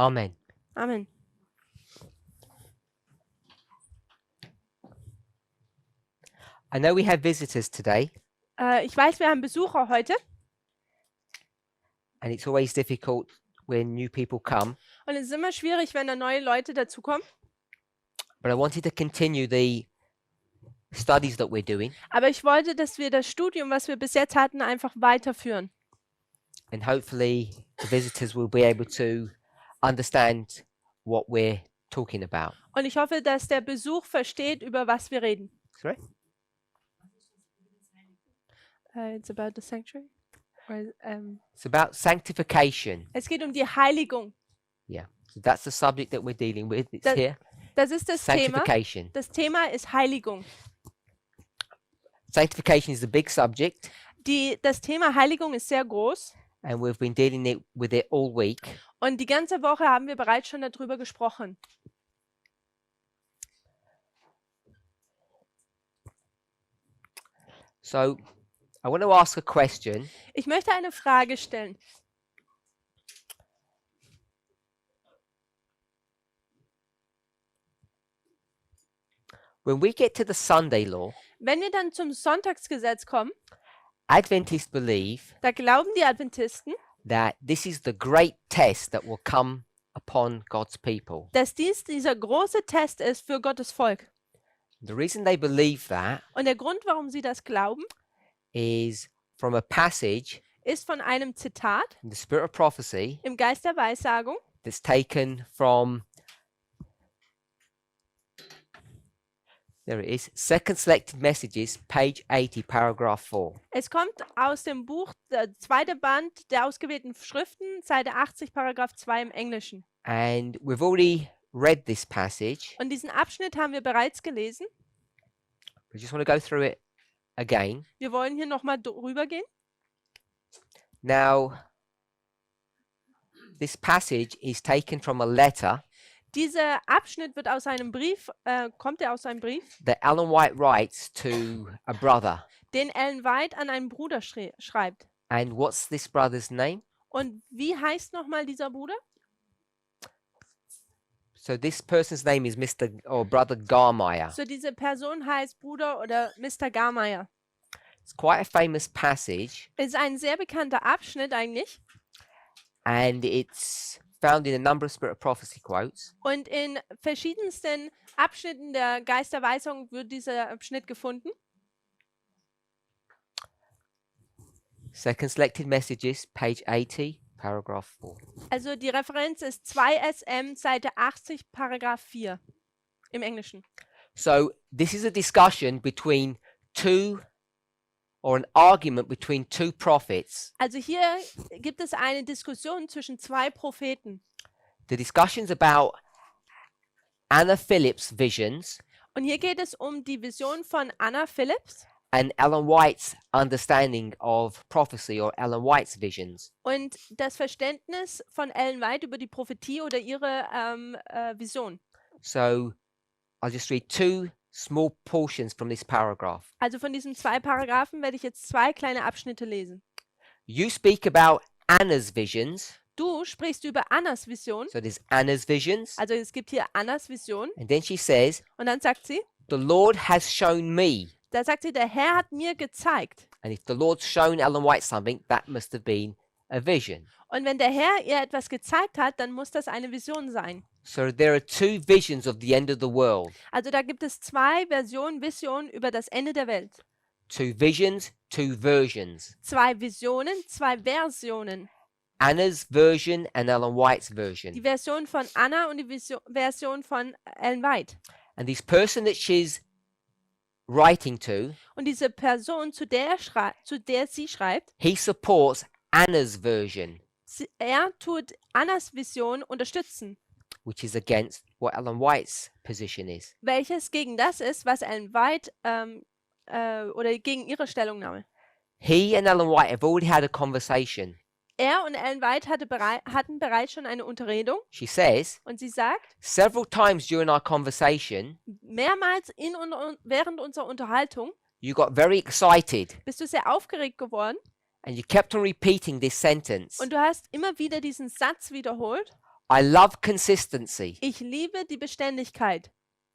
Amen. Amen. I know we have visitors today, Ich weiß, wir haben Besucher heute and it's always difficult when new people come, und es ist immer schwierig, wenn da neue Leute dazukommen. but I wanted to continue the studies that we're doing, Aber ich wollte, dass wir das Studium, was wir bis jetzt hatten, einfach weiterführen. and hopefully the visitors will be able to understand what we're talking about. Und ich hoffe, dass der Besuch versteht, über was wir reden. Sorry? It's about the sanctuary. It's about sanctification. Es geht um die Heiligung. Yeah. So that's the subject that we're dealing with. It's That- here. Das ist das Thema. Sanctification. Das Thema ist Heiligung. Sanctification is a big subject, Das Thema Heiligung ist sehr groß and we've been dealing with it all week. und die ganze Woche haben wir bereits schon darüber gesprochen. So I want to ask a question. Ich möchte eine Frage stellen. When we get to the Sunday law, Wenn wir dann zum Sonntagsgesetz kommen, Adventists believe da glauben die Adventisten, that this is the great test that will come upon God's people. dass dieser große Test ist für Gottes Volk. The reason they believe that Und der Grund, warum sie das glauben, is from a passage ist von einem Zitat in the Spirit of Prophecy im Geist der Weissagung. that's taken from, there it is, Second Selected Messages, page 80, paragraph 4. Es kommt aus dem Buch, der zweite Band der ausgewählten Schriften, Seite 80, Paragraph 2 im Englischen. And we've already read this passage. Und diesen Abschnitt haben wir bereits gelesen. I just want to go through it again. Wir wollen hier nochmal drüber gehen. Now, this passage is taken from a letter Dieser Abschnitt wird aus einem Brief, kommt er aus einem Brief, that Ellen White writes to a brother. den Ellen White an einen Bruder schreibt. And what's this brother's name? Und wie heißt nochmal dieser Bruder? So this person's name is Mr. or Brother Garmeyer. So diese Person heißt Bruder oder Mr. Garmeyer. It's quite a famous passage, Ist ein sehr bekannter Abschnitt eigentlich. and it's found in a number of Spirit of Prophecy quotes. Und in verschiedensten Abschnitten der Geisterweisung wird dieser Abschnitt gefunden. Second Selected Messages, page 80, paragraph 4. Also die Referenz ist 2 SM, Seite 80, Paragraph 4 im Englischen. So this is a discussion between two, or an argument between two prophets. Also hier gibt es eine Diskussion zwischen zwei Propheten. The discussion's about Anna Phillips' visions Und hier geht es um die Vision von Anna Phillips and Ellen White's understanding of prophecy, or Ellen White's visions. und das Verständnis von Ellen White über die Prophetie oder ihre Vision. So I'll just read two small portions from this paragraph. Also von diesen zwei Paragraphen werde ich jetzt zwei kleine Abschnitte lesen. You speak about Anna's visions. Du sprichst über Annas Vision. So there's Anna's visions. Also es gibt hier Annas Vision. And then she says, Und dann sagt sie, the Lord has shown me. da sagt sie, der Herr hat mir gezeigt. And if the Lord's shown Ellen White something, that must have been a vision. Und wenn der Herr ihr etwas gezeigt hat, dann muss das eine Vision sein. So there are two visions of the end of the world. Also da gibt es zwei Visionen über das Ende der Welt. Two visions, two versions. Zwei Visionen, zwei Versionen. Anna's version and Ellen White's Die version. Version von Anna und die Version von Ellen White. And this person that she's writing to, Und diese Person, zu der sie schreibt, he supports Anna's version, er tut Annas Vision unterstützen, which is against what Ellen White's position is. welches gegen das ist, was Ellen White oder gegen ihre Stellungnahme. He and Ellen White have already had a conversation. Er und Ellen White hatten bereits schon eine Unterredung She says, und sie sagt, several times during our conversation, mehrmals während unserer Unterhaltung you got very excited bist du sehr aufgeregt geworden and you kept on repeating this sentence. und du hast immer wieder diesen Satz wiederholt. I love consistency. Ich liebe die Beständigkeit.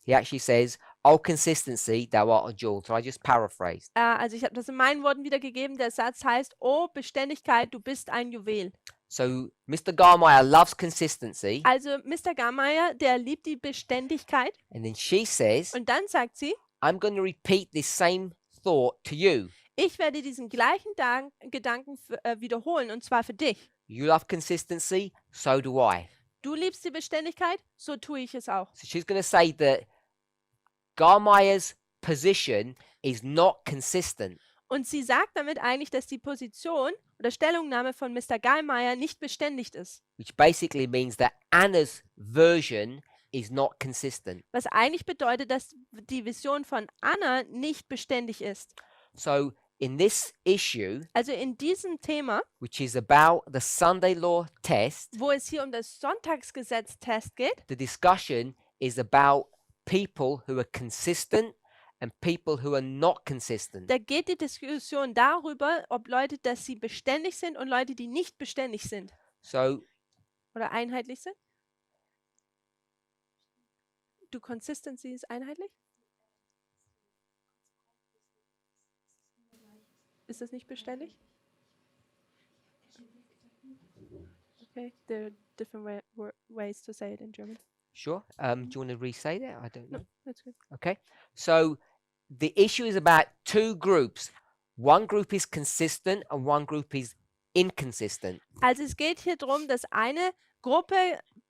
He actually says, "Oh, consistency, thou art a jewel." So I just paraphrased. Also ich habe das in meinen Worten wiedergegeben. Der Satz heißt, oh Beständigkeit, du bist ein Juwel. So Mr. Garmeyer loves consistency, Also Mr. Garmeyer, der liebt die Beständigkeit. and then she says, Und dann sagt sie, I'm going to repeat this same thought to you. ich werde diesen gleichen Gedanken wiederholen, und zwar für dich. You love consistency, so do I. Du liebst die Beständigkeit, so tue ich es auch. So she's going to say that Garmeyer's position is not consistent. Und sie sagt damit eigentlich, dass die Position oder Stellungnahme von Mr. Garmeyer nicht beständig ist. Which basically means that Anna's version is not consistent. Was eigentlich bedeutet, dass die Vision von Anna nicht beständig ist. So in this issue, Also in diesem Thema, which is about the Sunday law test, wo es hier um das Sonntagsgesetz-Test geht, the discussion is about people who are consistent and people who are not consistent. da geht die Diskussion darüber, ob Leute, dass sie beständig sind und Leute, die nicht beständig sind So oder einheitlich sind. Du Consistency ist einheitlich? Ist das nicht beständig? Okay, there are different ways to say it in German. sure. Do you want to re-say that? I don't know. No, that's good. Okay. So the issue is about two groups. One group is consistent and one group is inconsistent. Also es geht hier darum, dass eine Gruppe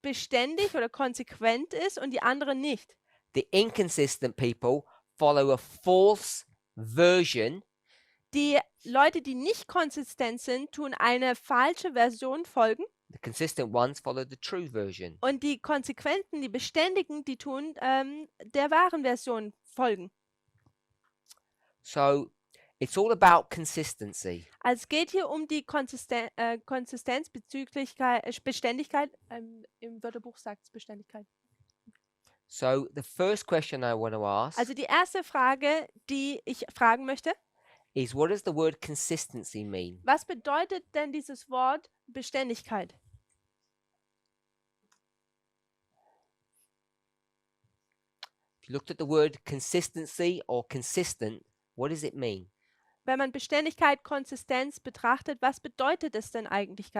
beständig oder konsequent ist und die andere nicht. The inconsistent people follow a false version Die Leute, die nicht konsistent sind, tun eine falsche Version folgen. The consistent ones follow the true version. Und die Konsequenten, die Beständigen, die tun der wahren Version folgen. So it's all about consistency. Also es geht hier um die Konsistenz bezüglich Beständigkeit. Im Wörterbuch sagt es Beständigkeit. So the first question I want to ask Also die erste Frage, die ich fragen möchte, is, what does the word consistency mean? was bedeutet denn dieses Wort Beständigkeit? If you looked at the word consistency or consistent, what does it mean? Wenn man Beständigkeit, Konsistenz betrachtet, was bedeutet es denn eigentlich?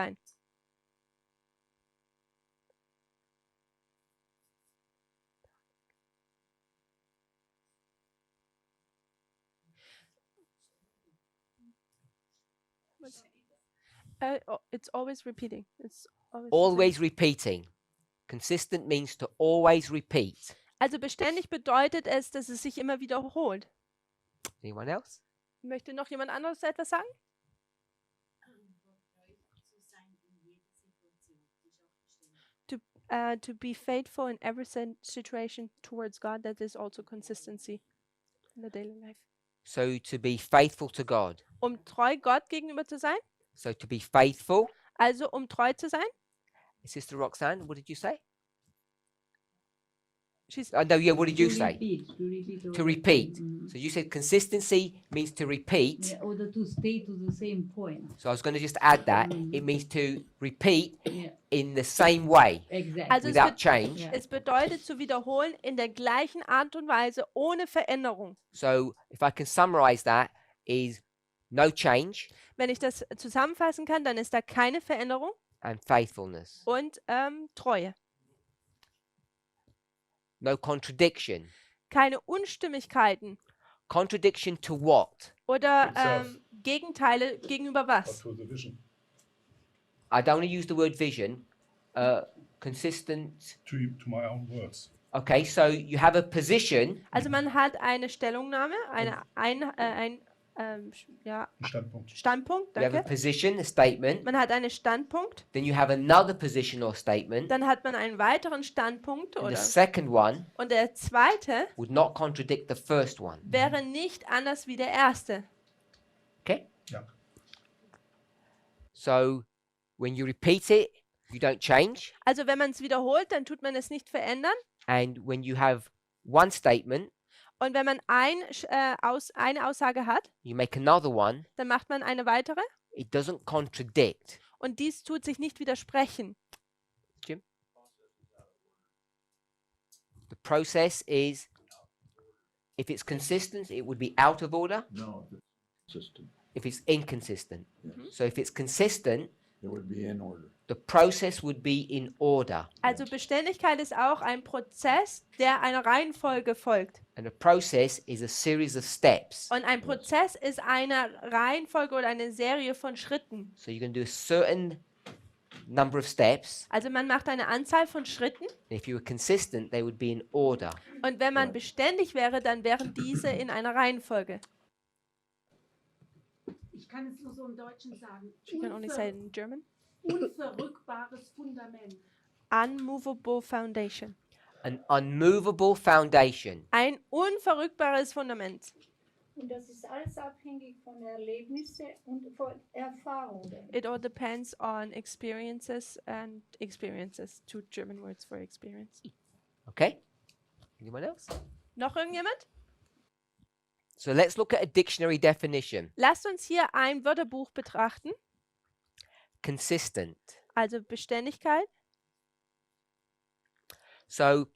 It's always repeating. It's always the same. Always repeating. Consistent means to always repeat. Also beständig bedeutet es, dass es sich immer wiederholt. Anyone else? Möchte noch jemand anderes etwas sagen? To be faithful in every situation towards God, that is also consistency in the daily life. So to be faithful to God. Treu Gott gegenüber zu sein, So to be faithful. also treu zu sein. Sister Roxanne, what did you say? She's No, yeah, what did you say? To repeat. Mhm. So you said consistency means to repeat. Yeah, or to stay to the same point. So I was going to just add that. It means to repeat Yeah, in the same way exactly. Also es without change. Yeah. Es bedeutet zu wiederholen in der gleichen Art und Weise, ohne Veränderung. So if I can summarize that, is no change Wenn ich das zusammenfassen kann, dann ist da keine Veränderung and faithfulness. und Treue. No contradiction. Keine Unstimmigkeiten Contradiction to what? oder Itself. Gegenteile gegenüber Or was. to the vision, I don't want to use the word vision. Consistent. to my own words. Okay, so you have a position. Also man hat eine Stellungnahme, ein Ein Standpunkt. Standpunkt, You have a danke. position, a statement. Man hat einen Standpunkt, Then you have another position or statement. dann hat man einen weiteren Standpunkt And the oder second one und der zweite would not contradict the first one. wäre nicht anders wie der erste. Okay? Ja. So when you repeat it, you don't change. Also wenn man es wiederholt, dann tut man es nicht verändern. And when you have one statement, Und wenn man eine Aussage hat, you make another one, dann macht man eine weitere. it doesn't contradict. Und dies tut sich nicht widersprechen. Or process is, if it's consistent, it would be out of order. No, it's consistent. If it's inconsistent. Yes, So if it's consistent, it would be in order. the process would be in order. Also Beständigkeit ist auch ein Prozess, der einer Reihenfolge folgt. And a process is a series of steps. Und ein Prozess ist eine Reihenfolge oder eine Serie von Schritten. So you can do a certain number of steps. Also man macht eine Anzahl von Schritten And if you were consistent, they would be in order. und wenn man beständig wäre, dann wären diese in einer Reihenfolge. Ich kann es nur so im Deutschen sagen. You can only say it in German. Unverrückbares Fundament. Unmovable foundation. An unmovable foundation. Ein unverrückbares Fundament. Und das ist alles abhängig von Erlebnissen und von Erfahrungen. It all depends on experiences and experiences. Two German words for experience. Okay? Anyone else? Noch irgendjemand? So let's look at a dictionary definition. Lasst uns hier ein Wörterbuch betrachten. Consistent. Also Beständigkeit. So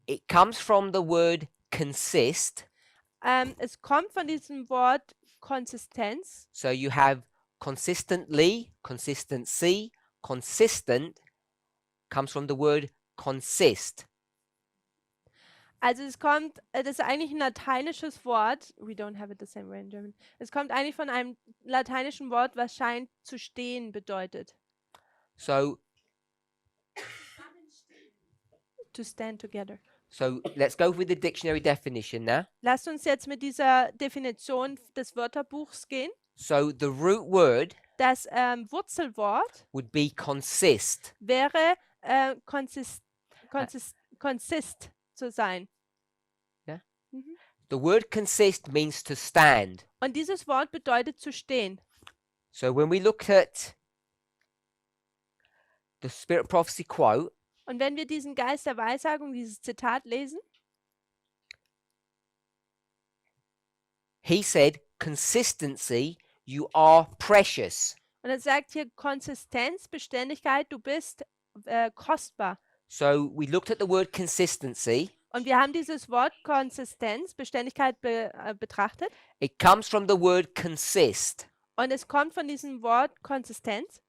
it comes from the word consist. Es kommt von diesem Wort Konsistenz. So you have consistently, consistency, consistent comes from the word consist. Also es kommt, das ist eigentlich ein lateinisches Wort. We don't have it the same way in German. Es kommt eigentlich von einem lateinischen Wort, was scheint zu stehen bedeutet. So To stand together. let's go with the dictionary definition now. Lasst uns jetzt mit dieser Definition des Wörterbuchs gehen. So the root word Das Wurzelwort would be consist. wäre consist zu sein. The word consist means to stand. Und dieses Wort bedeutet zu stehen. So when we look at the Spirit of Prophecy quote, Und wenn wir diesen Geist der Weissagung, dieses Zitat lesen, he said, consistency, you are precious. und er sagt hier Konsistenz, Beständigkeit, du bist kostbar. So we looked at the word consistency. Und wir haben dieses Wort Konsistenz, Beständigkeit betrachtet. It comes from the word consist. Und es kommt von diesem Wort Konsistenz.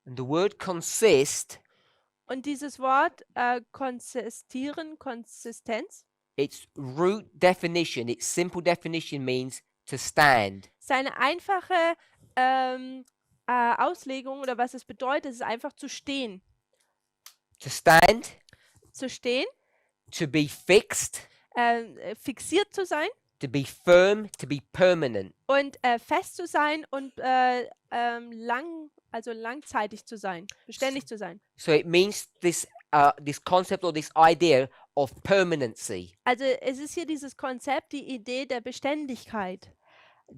And the word consist, Und dieses Wort konsistieren, Konsistenz, its root definition, its simple definition means to stand. seine einfache Auslegung oder was es bedeutet, ist einfach zu stehen. To stand, Zu stehen, to be fixed, fixiert zu sein to be firm, to be permanent. und fest zu sein und langzeitig zu sein, beständig zu sein. So it means this concept or this idea of permanency. Also es ist hier dieses Konzept, die Idee der Beständigkeit.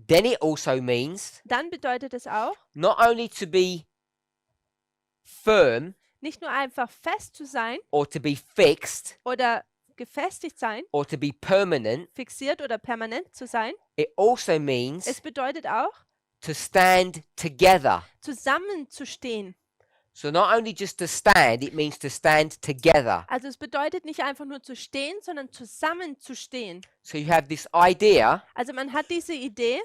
Then it also means Dann bedeutet es auch, not only to be firm nicht nur einfach fest zu sein or to be fixed oder gefestigt sein, or to be permanent, fixiert oder permanent zu sein. it also means Es bedeutet auch, to stand together. zusammenzustehen. So not only just to stand, it means to stand together. Also es bedeutet nicht einfach nur zu stehen, sondern zusammenzustehen. So you have this idea Also man hat diese Idee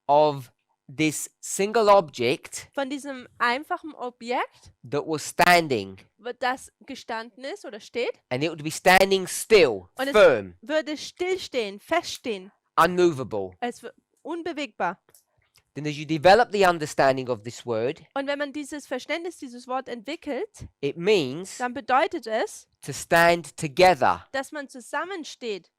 of this single object von diesem einfachen Objekt, that was standing, das gestanden ist oder steht, and it would be standing still, Und es- firm, würde stillstehen, feststehen. unmovable. Es wird unbewegbar. Then as you develop the understanding of this word, Und wenn man dieses Verständnis, dieses Wort entwickelt, it means dann bedeutet es, to stand together. dass man zusammensteht.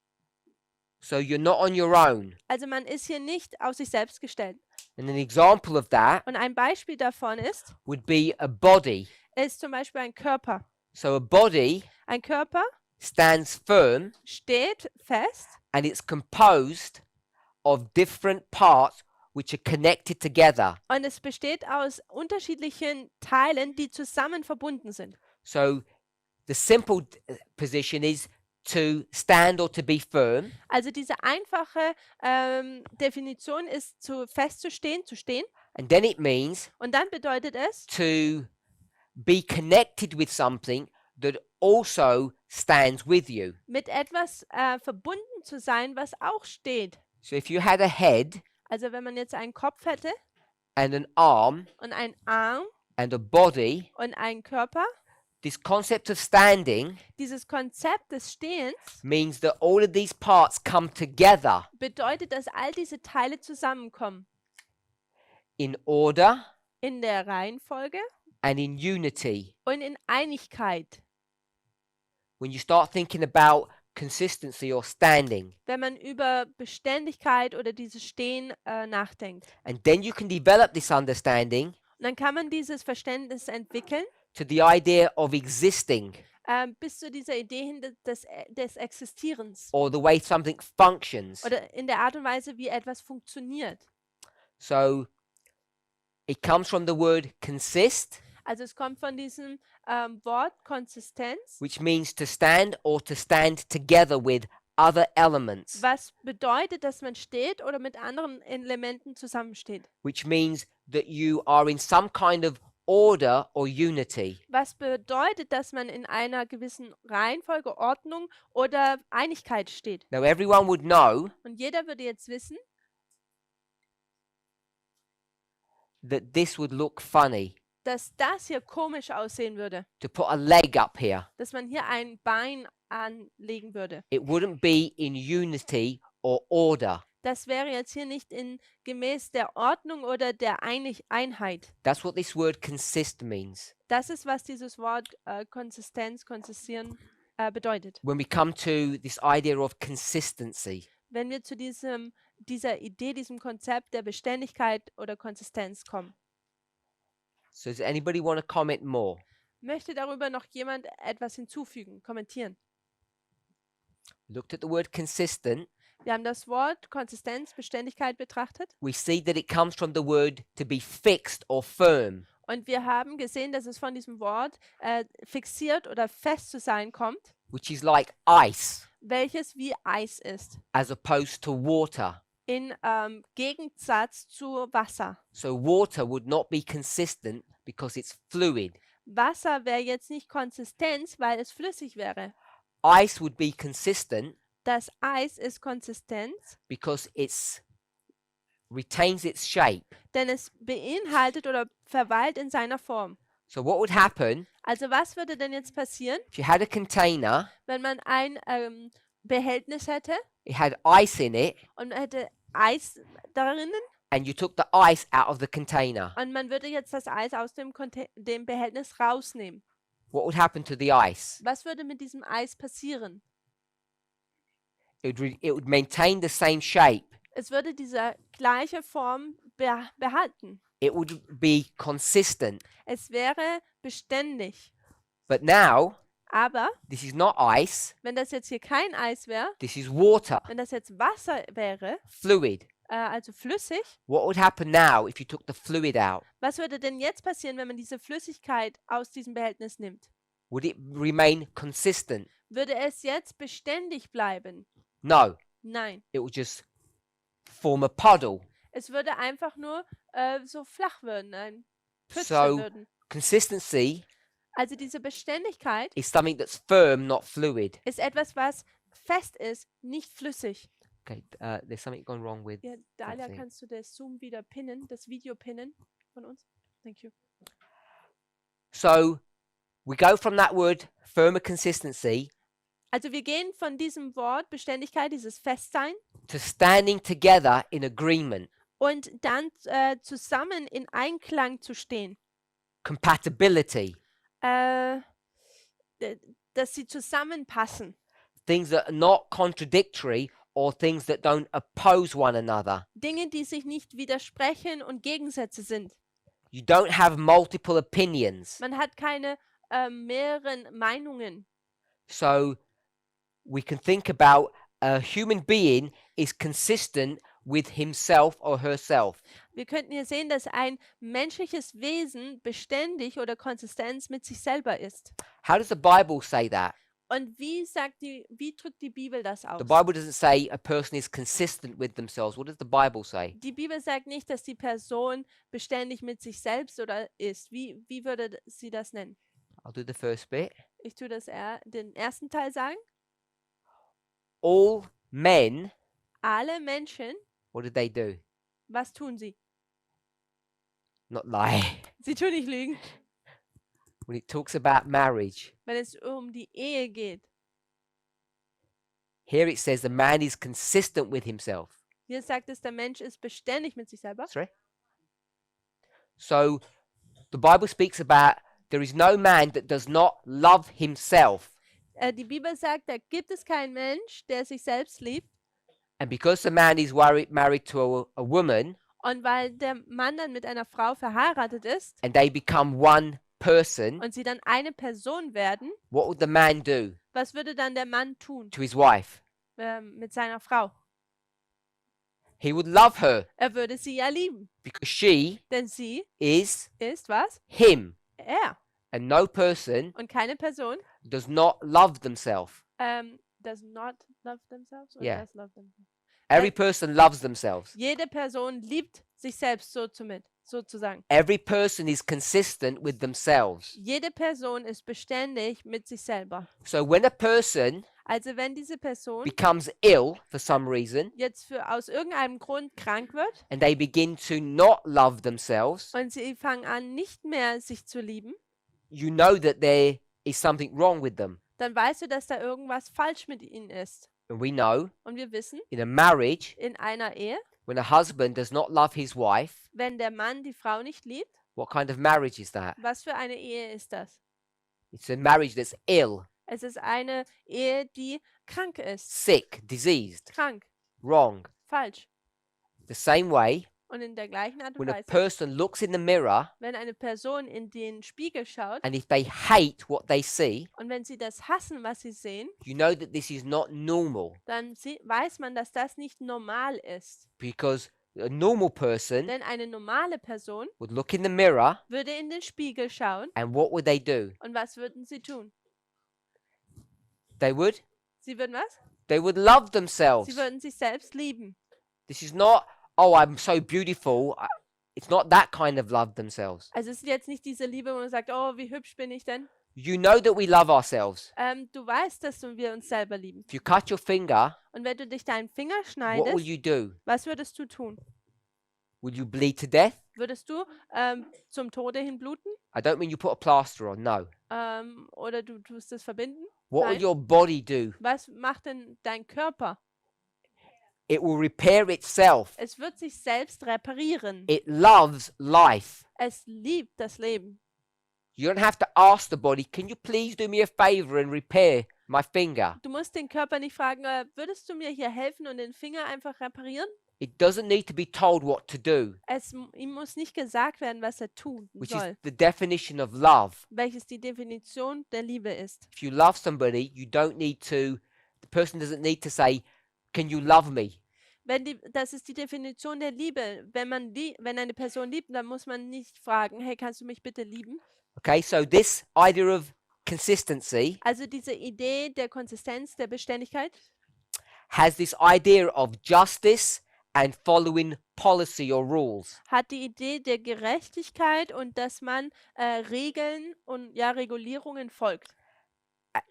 So you're not on your own. Also man ist hier nicht auf sich selbst gestellt. And an example of that Und ein Beispiel davon would be a body. ist zum Beispiel ein Körper. So a body Ein Körper stands firm steht fest and it's composed of different parts which are connected together. und es besteht aus unterschiedlichen Teilen, die zusammen verbunden sind. So the simple position is to stand or to be firm. Also diese einfache Definition ist festzustehen, zu stehen. And then it means Und dann bedeutet es, to be connected with something that also stands with you. mit etwas verbunden zu sein, was auch steht. So if you had a head Also wenn man jetzt einen Kopf hätte and an arm und einen Arm and a body, und einen Körper, this concept of standing dieses Konzept des Stehens means that all of these parts come together bedeutet, dass all diese Teile zusammenkommen. in order In der Reihenfolge and in unity. und in Einigkeit. When you start thinking about consistency or standing, Wenn man über Beständigkeit oder dieses Stehen nachdenkt. and then you can develop this understanding Und dann kann man dieses Verständnis entwickeln, to the idea of existing bis zu dieser Idee hin des Existierens. or the way something functions. Oder in der Art und Weise, wie etwas funktioniert. So it comes from the word consist, Also es kommt von diesem Wort Konsistenz, which means to stand or to stand together with other elements, was bedeutet, dass man steht oder mit anderen Elementen zusammensteht. which means that you are in some kind of order or unity. Was bedeutet, dass man in einer gewissen Reihenfolge, Ordnung oder Einigkeit steht. Now, everyone would know Und jeder würde jetzt wissen, that this would look funny dass das hier komisch aussehen würde. to put a leg up here. Dass man hier ein Bein anlegen würde. It wouldn't be in unity or order. Das wäre jetzt hier nicht gemäß der Ordnung oder der Einheit. That's what this word consist means. Das ist, was dieses Wort konsistieren bedeutet. When we come to this idea of consistency, Wenn wir zu dieser Idee, diesem Konzept der Beständigkeit oder Konsistenz kommen. so does anybody want to comment more? Möchte darüber noch jemand etwas hinzufügen, kommentieren? Looked at the word consistent. Wir haben das Wort Konsistenz, Beständigkeit betrachtet We see that it comes from the word to be fixed or firm. und wir haben gesehen, dass es von diesem Wort fixiert oder fest zu sein kommt, Which is like ice welches wie Eis ist, as opposed to water. in Gegensatz zu Wasser. So water would not be consistent because it's fluid. Wasser wäre jetzt nicht Konsistenz, weil es flüssig wäre. Ice would be consistent Das Eis ist Konsistenz, because it's retains its shape. denn es beinhaltet oder verweilt in seiner Form. So what would happen Also was würde denn jetzt passieren, if you had a container, wenn man ein Behältnis hätte it had ice in it, und man hätte Eis darin and you took the ice out of the container? und man würde jetzt das Eis aus dem Behältnis rausnehmen. What would happen to the ice? Was würde mit diesem Eis passieren? It would maintain the same shape. Es würde diese gleiche Form behalten. It would be consistent. Es wäre beständig. But now, Aber this is not ice, wenn das jetzt hier kein Eis wäre, this is water, wenn das jetzt Wasser wäre, fluid. also flüssig, What would happen now if you took the fluid out? was würde denn jetzt passieren, wenn man diese Flüssigkeit aus diesem Behältnis nimmt? Would it remain consistent? Würde es jetzt beständig bleiben? No, Nein. it would just form a puddle. Es würde einfach nur so flach werden, ein Pfütze So- würden. Consistency Also diese Beständigkeit is something that's firm, not fluid. ist etwas, was fest ist, nicht flüssig. Okay, there's something gone wrong with. Ja, Dalia, Something. kannst du das Zoom wieder pinnen, das Video pinnen von uns? Thank you. So we go from that word firmer consistency Also wir gehen von diesem Wort Beständigkeit, dieses Festsein, to standing together in agreement, und dann zusammen in Einklang zu stehen. compatibility, Dass sie zusammenpassen. things that are not contradictory or things that don't oppose one another. Dinge, die sich nicht widersprechen und Gegensätze sind. You don't have multiple opinions. Man hat keine mehreren Meinungen. So we can think about a human being is consistent with himself or herself. Wir könnten hier sehen, dass ein menschliches Wesen beständig oder Konsistenz mit sich selber ist. How does the Bible say that? Und wie drückt die Bibel das aus? The Bible doesn't say a person is consistent with themselves. What does the Bible say? Die Bibel sagt nicht, dass die Person beständig mit sich selbst oder ist. Wie würde sie das nennen? I'll do the first bit. Ich tue den ersten Teil sagen. All men, Alle Menschen, what did they do? was tun sie? Not lie. Sie tun nicht lügen. When it talks about marriage, Wenn es um die Ehe geht. here it says the man is consistent with himself. Hier sagt es, der Mensch ist beständig mit sich selber. Sorry? So the Bible speaks about there is no man that does not love himself. Die Bibel sagt, da gibt es keinen Mensch, der sich selbst liebt. And because the man is married to a woman Und weil der Mann dann mit einer Frau verheiratet ist and they become one person, und sie dann eine Person werden, what would the man do was würde dann der Mann tun to his wife? mit seiner Frau? He would love her Er würde sie ja lieben, because she denn sie is ist was? him. Er. And no person Und keine Person does not love themselves. does not love themselves or Yeah. does love themselves. Every person loves themselves. Jede Person liebt sich selbst sozusagen. Every person is consistent with themselves. Jede Person ist beständig mit sich selber. So when a person Also wenn diese Person becomes ill for some reason jetzt aus irgendeinem Grund krank wird and they begin to not love themselves, und sie fangen an, nicht mehr sich zu lieben, you know that there is something wrong with them. dann weißt du, dass da irgendwas falsch mit ihnen ist. And we know Und wir wissen, in a marriage, in einer Ehe, when a husband does not love his wife, wenn der Mann die Frau nicht liebt, what kind of marriage is that? was für eine Ehe ist das? It's a marriage that's ill, Es ist eine Ehe, die krank ist. sick, diseased, Krank, wrong. falsch. The same way, Und in der gleichen Art und when a Weise, person looks in the mirror wenn eine Person in den Spiegel schaut and if they hate what they see, und wenn sie das hassen, was sie sehen, you know that this is not normal dann weiß man, dass das nicht normal ist. because a normal person Denn eine normale Person would look in the mirror würde in den Spiegel schauen and what would they do? und was würden sie tun? They would Was? they would love themselves. Sie würden sich selbst lieben. This is not, oh, I'm so beautiful. It's not that kind of love themselves. Also es ist jetzt nicht diese Liebe, wo man sagt, oh, wie hübsch bin ich denn? You know that we love ourselves. Du weißt, dass wir uns selber lieben. If you cut your finger, Und wenn du dich deinen Finger what will schneidest, you do? was würdest du tun? Will you bleed to death? Würdest du zum Tode hin bluten? I don't mean you put a plaster on, no. Oder du tust es verbinden? What will Nein. your body do? Was macht denn dein Körper? It will repair itself. Es wird sich selbst reparieren. It loves life. Es liebt das Leben. You don't have to ask the body, can you please do me a favor and repair my finger? Du musst den Körper nicht fragen, würdest du mir hier helfen und den Finger einfach reparieren? It doesn't need to be told what to do, Ihm muss nicht gesagt werden, was er tun which is soll, the definition of love. welches die Definition der Liebe ist. If you love somebody, the person doesn't need to say, can you love me? Das ist die Definition der Liebe. Wenn eine Person liebt, dann muss man nicht fragen, hey, kannst du mich bitte lieben? Okay, so this idea of consistency Also diese Idee der Konsistenz, der Beständigkeit, has this idea of justice and following policy or rules. hat die Idee der Gerechtigkeit und dass man Regeln und Regulierungen folgt.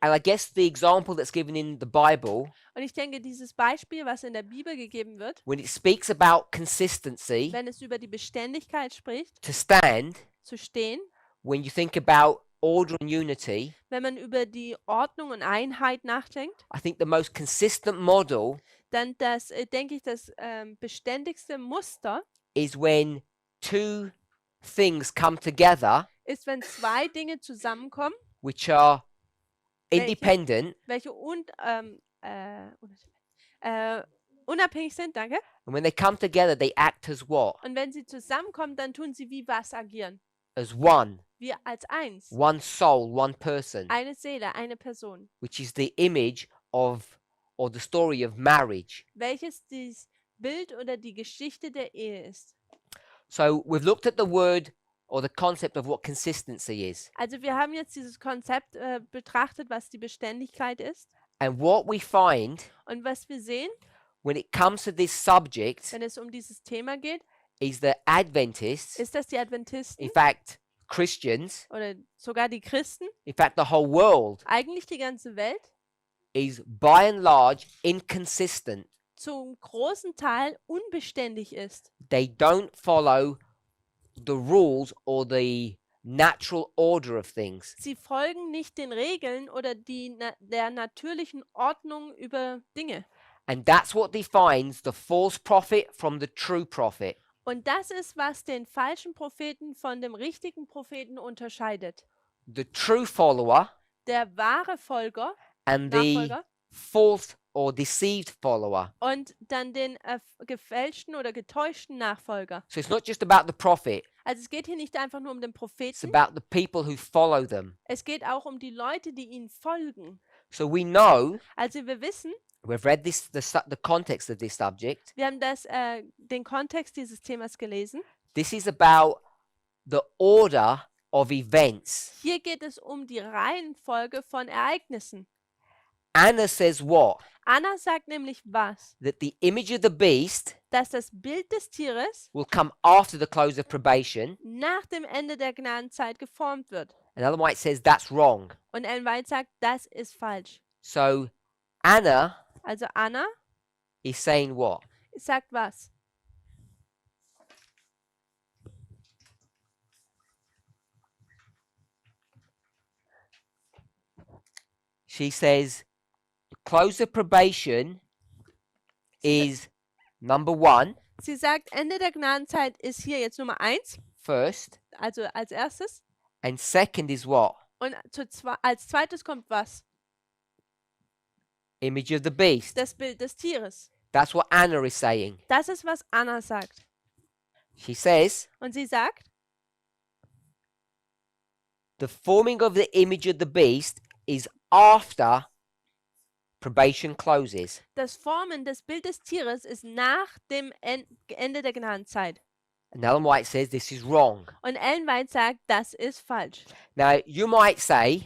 And I guess the example that's given in the Bible, Und ich denke, dieses Beispiel, was in der Bibel gegeben wird, when it speaks about consistency, wenn es über die Beständigkeit spricht, to stand, zu stehen, when you think about order and unity, wenn man über die Ordnung und Einheit nachdenkt, I think the most consistent model dann denke ich, das beständigste Muster is when two things come together ist, wenn zwei Dinge zusammenkommen, which are Welche? independent, welche unabhängig sind, danke. and when they come together, they act as what? Und wenn sie zusammenkommen, dann tun sie wie was agieren. As one, Wir als eins. one soul, one person, Eine Seele, eine Person. which is the image of or the story of marriage. Welches das Bild oder die Geschichte der Ehe ist. So we've looked at the word or the concept of what consistency is. Also wir haben jetzt dieses Konzept betrachtet, was die Beständigkeit ist. And what we find Und was wir sehen, when it comes to this subject wenn es um dieses Thema geht, is that Adventists, ist, dass die Adventisten in fact, Christians, oder sogar die Christen, in fact, the whole world eigentlich die ganze Welt, is by and large inconsistent. zum großen Teil unbeständig ist. They don't follow the rules or the natural order of things. Sie folgen nicht den Regeln oder der natürlichen Ordnung über Dinge. And that's what defines the false prophet from the true prophet. Und das ist, was den falschen Propheten von dem richtigen Propheten unterscheidet. The true follower Der wahre Folger, and the Nachfolger false or deceived follower. und dann den gefälschten oder getäuschten Nachfolger. So it's not just about the prophet, Also es geht hier nicht einfach nur um den it's Propheten, about the people who follow them. es geht auch um die Leute, die ihnen folgen. So we know, Also wir wissen, we've read this, the context of this subject. wir haben den Kontext dieses Themas gelesen. This is about the order of events. Hier geht es um die Reihenfolge von Ereignissen. Anna says what? Anna sagt nämlich was? That the image of the beast Dass das Bild des Tieres will come after the close of probation. nach dem Ende der Gnadenzeit geformt wird. And Ellen White says that's wrong. Und Ellen White sagt, das ist falsch. So Anna Also Anna is saying what? sagt was? She says the close of probation is number one, Sie sagt, Ende der Gnadenzeit ist hier jetzt Nummer 1, first, also als erstes. and second is what? Und als zweites kommt was? Image of the beast. Das Bild des Tieres. That's what Anna is saying. Das ist, was Anna sagt. She says Und sie sagt, the forming of the image of the beast is after probation closes. das Formen des Bild des Tieres ist nach dem Ende der Gnadenzeit. And Ellen White says this is wrong. Und Ellen White sagt, das ist falsch. Now, you might say,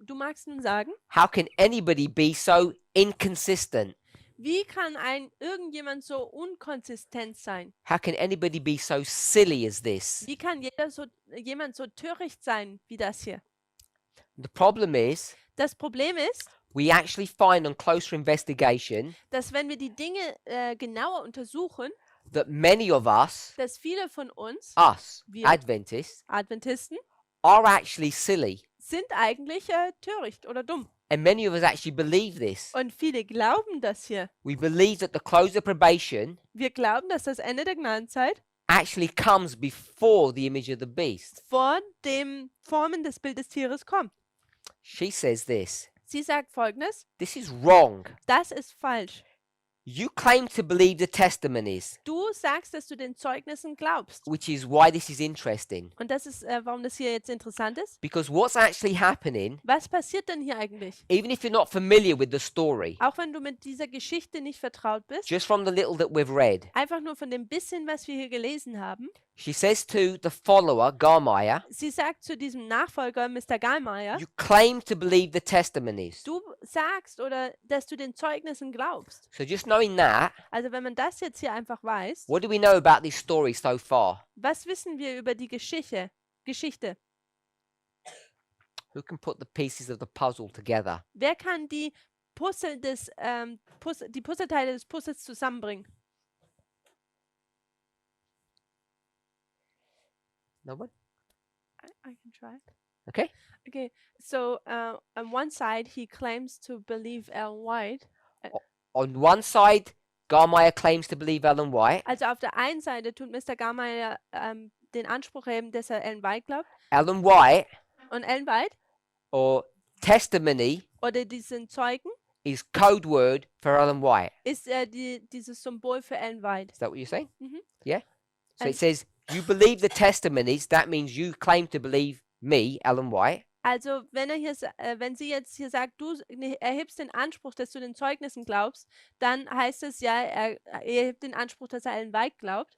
Du magst nun sagen, how can anybody be so inconsistent? wie kann irgendjemand so unkonsistent sein? How can anybody be so silly as this? Wie kann jemand so töricht sein wie das hier? The problem is, Das Problem ist, we actually find on closer investigation dass wenn wir die Dinge genauer untersuchen, that many of us, dass viele von uns, us, Wir. Adventists, Adventisten, are actually silly. sind eigentlich töricht oder dumm. And many of us actually believe this. Und viele glauben das hier. We believe that the close of probation Wir glauben, dass das Ende der Gnadenzeit actually comes before the image of the beast. vor dem Formen des Bildes Tieres kommt. She says this. Sie sagt Folgendes, This is wrong. das ist falsch. You claim to believe the testimonies, Du sagst, dass du den Zeugnissen glaubst. which is why this is interesting. Und das ist, warum das hier jetzt interessant ist. Because what's actually happening, Was passiert denn hier eigentlich? even if you're not familiar with the story, Auch wenn du mit dieser Geschichte nicht vertraut bist, just from the little that we've read, einfach nur von dem bisschen, was wir hier gelesen haben. she says to the follower, Garmaya, Sie sagt zu diesem Nachfolger, Mr. Gallmeier, you claim to believe the testimonies. du sagst oder dass du den Zeugnissen glaubst. So just knowing that, Also wenn man das jetzt hier einfach weiß, what do we know about this story so far? was wissen wir über die Geschichte? Who can put the pieces of the puzzle together? Wer kann die Puzzleteile des Puzzles zusammenbringen? No one? I can try. Okay. Okay, so on one side he claims to believe Ellen White. On one side, Garmaya claims to believe Ellen White. Also auf der einen Seite tut Mr. Gallmeier den Anspruch heben, dass er Ellen White glaubt. Ellen White, Und Ellen White or testimony, oder diesen Zeugen is code word for Ellen White. ist dieses Symbol für Ellen White. Is that what you're saying? Mhm. Yeah. So it And- says you believe the testimonies. That means you claim to believe me, Ellen White. Also wenn sie jetzt hier sagt, du erhebst den Anspruch, dass du den Zeugnissen glaubst, dann heißt es ja, er erhebt den Anspruch, dass er Ellen White glaubt.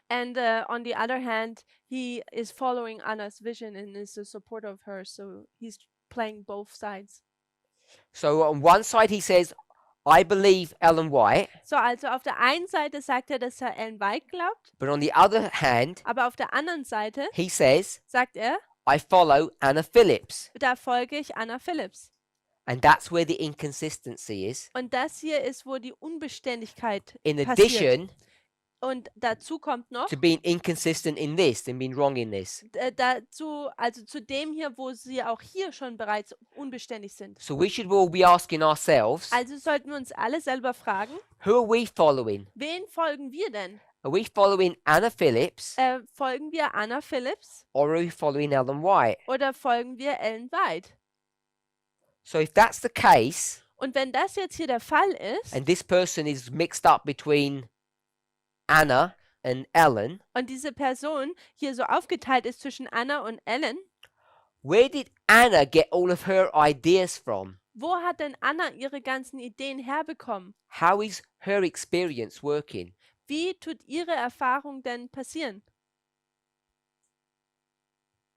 And on the other hand, he is following Anna's vision and is a supporter of hers. So he's playing both sides. So on one side he says, I believe Ellen White, So, also auf der einen Seite sagt er, dass er Ellen White glaubt, but on the other hand, aber auf der anderen Seite he says, sagt er, I follow Anna Phillips. da folge ich Anna Phillips. And that's where the inconsistency is. Und das hier ist, wo die Unbeständigkeit In passiert. addition Und dazu kommt noch, to being inconsistent in this and being wrong in this. dazu, also zu dem hier, wo sie auch hier schon bereits unbeständig sind. So we should all be asking ourselves, Also sollten wir uns alle selber fragen, who are we following? wen folgen wir denn? Are we following Anna Phillips Folgen wir Anna Phillips or are we following Ellen White? oder folgen wir Ellen White? So if that's the case, Und wenn das jetzt hier der Fall ist and this person is mixed up between Anna and Ellen, und diese Person hier so aufgeteilt ist zwischen Anna und Ellen, where did Anna get all of her ideas from? wo hat denn Anna ihre ganzen Ideen herbekommen? How is her experience working? Wie tut ihre Erfahrung denn passieren?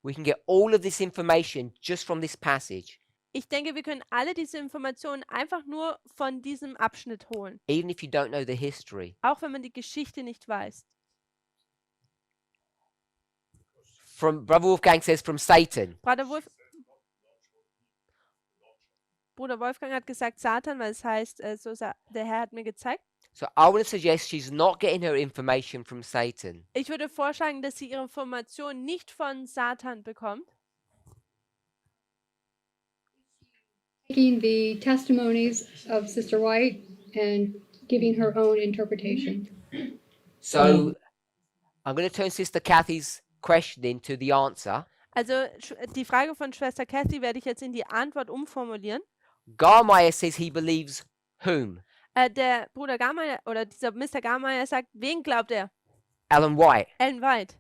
We can get all of this information just from this passage, Ich denke, wir können alle diese Informationen einfach nur von diesem Abschnitt holen, even if you don't know the history. auch wenn man die Geschichte nicht weiß. From Brother Wolfgang says from Satan. Bruder Wolfgang hat gesagt Satan, weil es heißt, der Herr hat mir gezeigt. So I want to suggest she's not getting her information from Satan. Ich würde vorschlagen, dass sie ihre Informationen nicht von Satan bekommt, taking the testimonies of Sister White and giving her own interpretation. So I'm going to turn Sister Kathy's questioning to the answer. Also die Frage von Schwester Kathy werde ich jetzt in die Antwort umformulieren. Garmeyer says he believes whom? Der Bruder Garmeyer oder dieser Mr. Garmeyer sagt, wen glaubt er? Ellen White. Ellen White.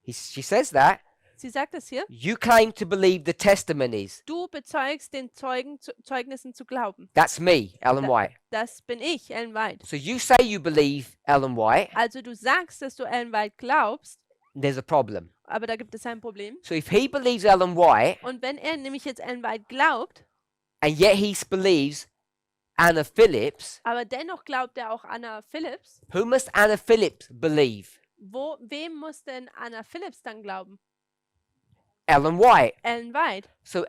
She says that. Sie sagt es hier. You claim to believe the testimonies. Du bezeugst den Zeugnissen zu glauben. That's me, Ellen White. Das bin ich, Ellen White. So you say you believe Ellen White, Also du sagst, dass du Ellen White glaubst, there's a problem. aber da gibt es ein Problem. So if he believes Ellen White, Und wenn er nämlich jetzt Ellen White glaubt, and yet he believes Anna Phillips, aber dennoch glaubt er auch Anna Phillips, who must Anna Phillips believe? wem muss denn Anna Phillips dann glauben? Ellen White. Ellen White. So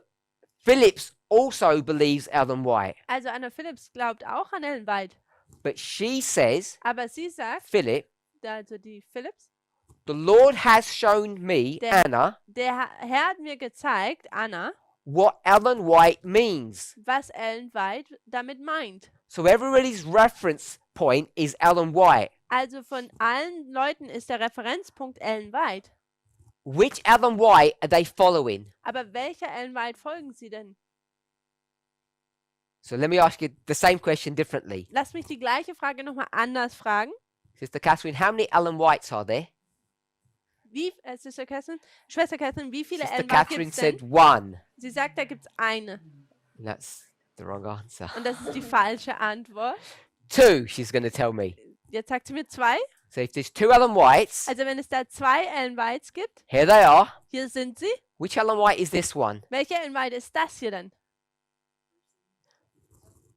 Phillips also believes Ellen White, Also Anna Phillips glaubt auch an Ellen White. but she says, Aber sie sagt, Philip, also die Phillips, the Lord has shown me, Der- Anna, der Herr hat mir gezeigt, Anna, what Ellen White means. was Ellen White damit meint. So everybody's reference point is Ellen White. Also von allen Leuten ist der Referenzpunkt Ellen White. Which Ellen White are they following? Aber welcher Ellen White folgen sie denn? So let me ask you the same question differently. Lass mich die gleiche Frage nochmal anders fragen. Sister Catherine, how many Ellen Whites are there? Schwester Catherine, wie viele Sister Ellen White Catherine gibt es said denn? one. Sie sagt, da gibt es eine. That's the wrong answer. Und das ist die falsche Antwort. Two, she's going to tell me. Jetzt sagt sie mir 2. So if there's two Ellen Whites, Also wenn es da 2 Ellen Whites gibt, here they are. hier sind sie. Which Ellen White is this one? Welche Ellen White ist das hier denn?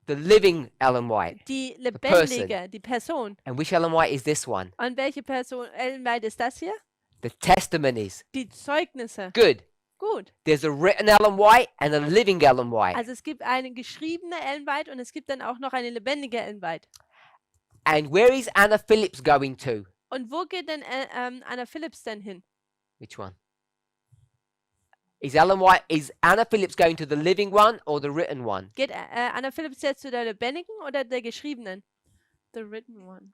The living Ellen White. Die person. lebendige, die Person. And which Ellen White is this one? Und welche Person, Ellen White ist das hier? The testimonies. Die Zeugnisse. Good. Gut. There's a written Ellen White and a living Ellen White. Also es gibt eine geschriebene Ellen White und es gibt dann auch noch eine lebendige Ellen White. And where is Anna Phillips going to? Und wo geht denn Anna Phillips denn hin? Which one? Is Anna Phillips going to the living one or the written one? Geht Anna Phillips jetzt zu der lebendigen oder der geschriebenen? The written one.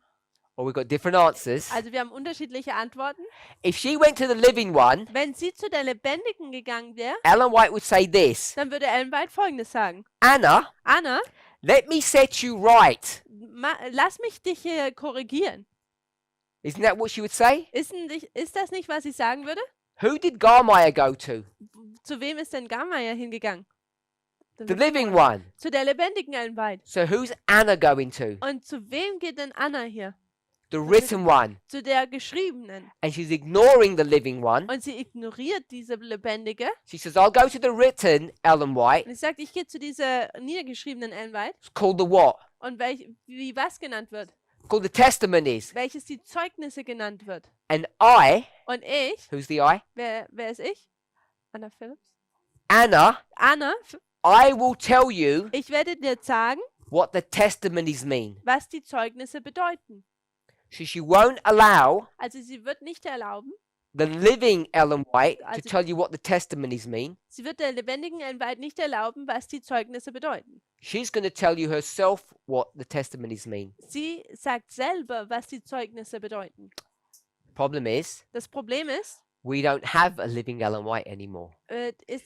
Or we've got different answers. Also wir haben unterschiedliche Antworten. If she went to the living one, Wenn sie zu der lebendigen gegangen wäre, Ellen White would say this. dann würde Ellen White Folgendes sagen. Anna, Anna, let me set you right. lass mich dich hier korrigieren. Isn't that what she would say? Ist das nicht, was ich sagen würde? Who did Garmeyer go to? Zu wem ist denn Garmeyer hingegangen? The living one. Zu der lebendigen Ellen White. So who's Anna going to? Und zu wem geht denn Anna hier? the written one, zu der geschriebenen. and she's ignoring the living one. Und sie ignoriert diese lebendige. She says, I'll go to the written Ellen Und White. sie sagt, ich gehe zu dieser niedergeschriebenen Ellen White. It's called the what? Und wie was genannt wird? Called the testimonies. Welches die Zeugnisse genannt wird. And I, Und ich, who's the I? wer ist ich? Anna Phillips. Anna, Anna, I will tell you ich werde dir sagen, what the testimonies mean. was die Zeugnisse bedeuten. So she won't allow Also sie wird nicht erlauben, the living Ellen White to Also- tell you what the testimonies mean. sie wird der lebendigen Ellen White nicht erlauben, was die Zeugnisse bedeuten. She's going to tell you herself what the testimonies mean. Sie sagt selber, was die Zeugnisse bedeuten. Problem is, Das Problem ist, we don't have a living Ellen White anymore.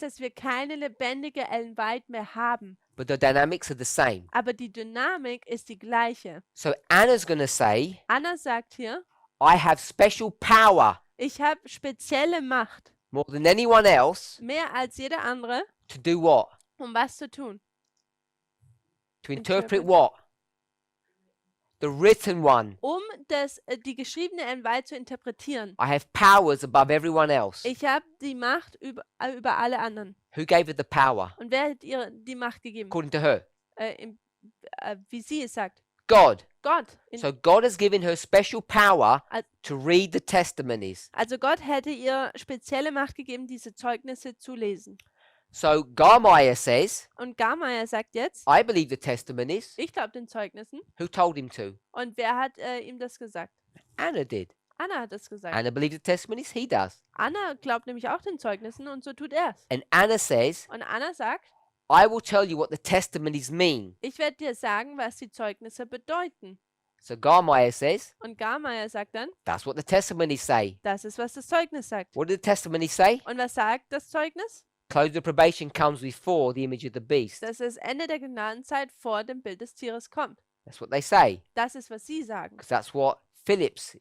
dass wir keine lebendige Ellen White mehr haben. But the dynamics are the same. Aber die Dynamik ist die gleiche. So Anna's going to say, Anna sagt hier, I have special power ich habe spezielle Macht, more than anyone else mehr als jeder andere, to do what? um was zu tun. To interpret Interpret. what? The written one. Die geschriebene Ellen White zu interpretieren. I have powers above everyone else. Ich habe die Macht über alle anderen. Who gave her the power? Und wer hat ihr die Macht gegeben? According to her. Wie sie es sagt. God. Gott. So God has given her special power Al- to read the testimonies. Also Gott hätte ihr spezielle Macht gegeben, diese Zeugnisse zu lesen. So Garmeyer says, Und Garmeyer sagt jetzt, I believe the testimonies. ich glaube den Zeugnissen. Who told him to? Und wer hat ihm das gesagt? Anna did. Anna hat das gesagt. Anna believes the testimonies. He does. Anna glaubt nämlich auch den Zeugnissen und so tut er es. And Anna says, Und Anna sagt, I will tell you what the testimonies mean. ich werde dir sagen, was die Zeugnisse bedeuten. So Garmeyer says, Und Garmeyer sagt dann, that's what the testimonies say. das ist, was das Zeugnis sagt. What did the testimonies say? Und was sagt das Zeugnis? Close of probation comes before the image of the beast. Dass das Ende der Gnadenzeit vor dem Bild des Tieres kommt. That's what they say. Das ist, was sie sagen. Because that's what Philip's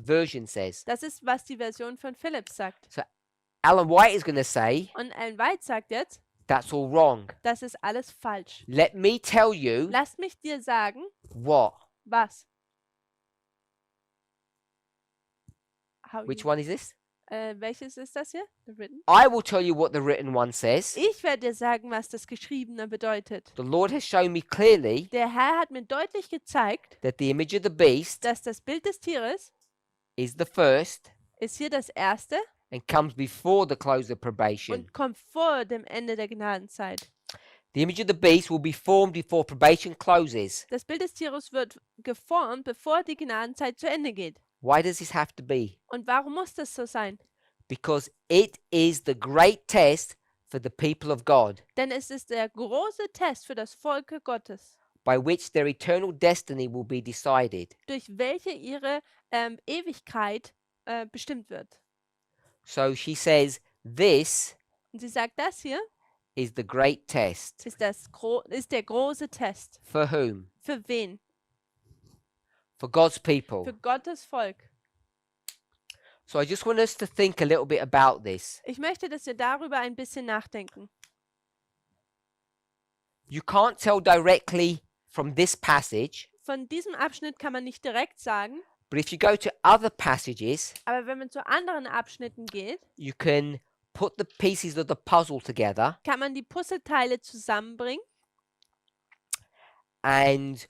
version says. Das ist, was die Version von Phillips sagt. Ellen White is going to say, Und Ellen White sagt jetzt, that's all wrong. das ist alles falsch. Let me tell you Lass mich dir sagen, what. was. Which one is this? Welches ist das hier? The written? I will tell you what the written one says. Ich werde dir sagen, was das Geschriebene bedeutet. The Lord has shown me clearly Der Herr hat mir deutlich gezeigt, that the image of the beast dass das Bild des Tieres is the first ist hier das Erste and comes before the close of probation. und kommt vor dem Ende der Gnadenzeit. The image of the beast will be formed before probation closes. Das Bild des Tieres wird geformt, bevor die Gnadenzeit zu Ende geht. Why does this have to be? Und warum muss das so sein? Because it is the great test for the people of God, Denn es ist der große Test für das Volk Gottes, by which their eternal destiny will be decided. durch welche ihre Ewigkeit bestimmt wird. So she says, this Und sie sagt, das hier is the great test. ist der große Test. For whom? Für wen? For God's people. Für Gottes Volk. So I just want us to think a little bit about this. Ich möchte, dass wir darüber ein bisschen nachdenken. You can't tell directly from this passage, Von diesem Abschnitt kann man nicht direkt sagen, but if you go to other passages, aber wenn man zu anderen Abschnitten geht, you can put the pieces of the puzzle together kann man die Puzzleteile zusammenbringen. and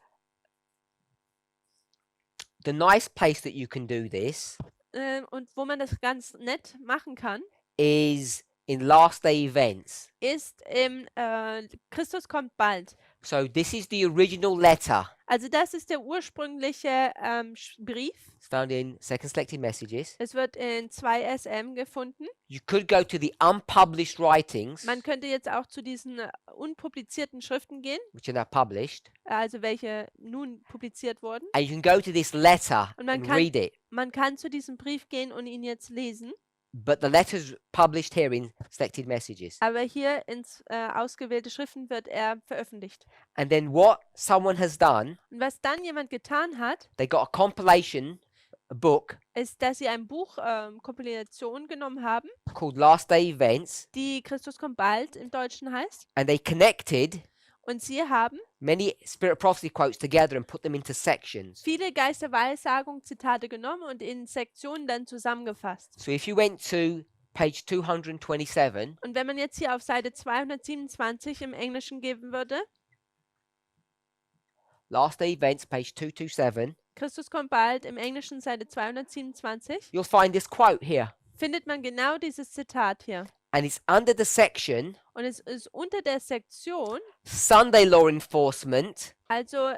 the nice place that you can do this Und wo man das ganz nett machen kann, is in last day events. ist im Christus kommt bald. So this is the original letter. Also das ist der ursprüngliche Brief. It's found in Second Selected Messages. Es wird in 2 SM gefunden. You could go to the unpublished writings, Man könnte jetzt auch zu diesen unpublizierten Schriften gehen, which are now published, also welche nun publiziert wurden. and you can go to this letter Und man and kann- read it. Man kann zu diesem Brief gehen und ihn jetzt lesen. But the letter's published here in Selected Messages. Aber hier ins ausgewählte Schriften wird er veröffentlicht. And then what someone has done, Und was dann jemand getan hat, they got a compilation, a book ist, dass sie ein Buch Kompilation genommen haben, called Last Day Events, die Christus kommt bald im Deutschen heißt. and they connected Und sie haben many spirit of prophecy quotes together and put them into sections. viele Geisterweissagung-Zitate genommen und in Sektionen dann zusammengefasst. So if you went to page 227, Und wenn man jetzt hier auf Seite 227 im Englischen geben würde, last day events, page 227, Christus kommt bald, im Englischen Seite 227, you'll find this quote here. findet man genau dieses Zitat hier. And it's under the section Und es ist unter der Sektion, Sunday Law Enforcement also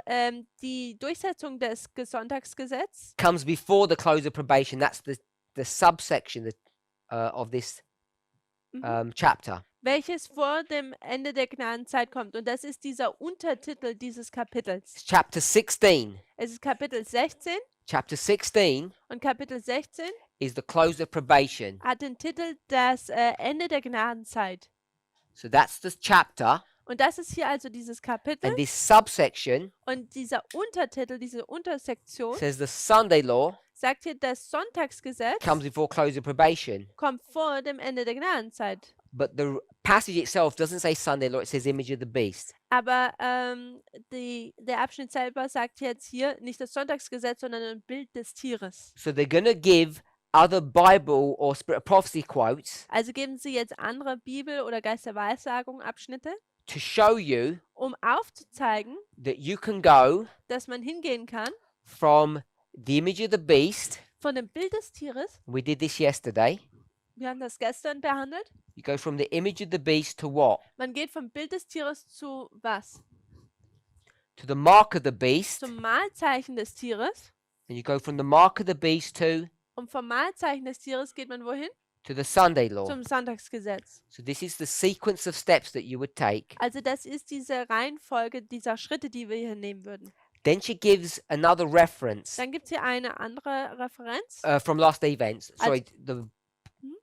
die Durchsetzung des Sonntagsgesetzes, comes before the close of probation. That's the subsection of this chapter. welches vor dem Ende der Gnadenzeit kommt. Und das ist dieser Untertitel dieses It's Kapitels. chapter 16. Es ist Kapitel 16 Chapter 16 und Kapitel 16 is the close of probation. hat den Titel Das Ende der Gnadenzeit. So that's the chapter. Und das ist hier also dieses Kapitel. And this subsection Und dieser Untertitel, diese Untersektion, says the Sunday law sagt hier, das Sonntagsgesetz comes before close of probation. kommt vor dem Ende der Gnadenzeit. But the passage itself doesn't say Sunday law, it says image of the beast. Aber der Abschnitt selber sagt jetzt hier nicht das Sonntagsgesetz, sondern ein Bild des Tieres. So they're going to give other Bible or spirit of prophecy quotes Also geben sie jetzt andere Bibel- oder Geisterweissagung-Abschnitte, to show you um aufzuzeigen, that you can go dass man hingehen kann from the image of the beast. von dem Bild des Tieres. We did this yesterday. Wir haben das gestern behandelt. You go from the image of the beast to what? Man geht vom Bild des Tieres zu was? To the mark of the beast. Zum Mahlzeichen des Tieres. And you go from the mark of the beast Und vom Mahlzeichen des Tieres geht man wohin? to the Sunday law. Zum Sonntagsgesetz. So this is the sequence of steps that you would take. Also das ist diese Reihenfolge dieser Schritte, die wir hier nehmen würden. Then she gives another reference Dann gibt es hier eine andere Referenz. from last day events. Sorry, the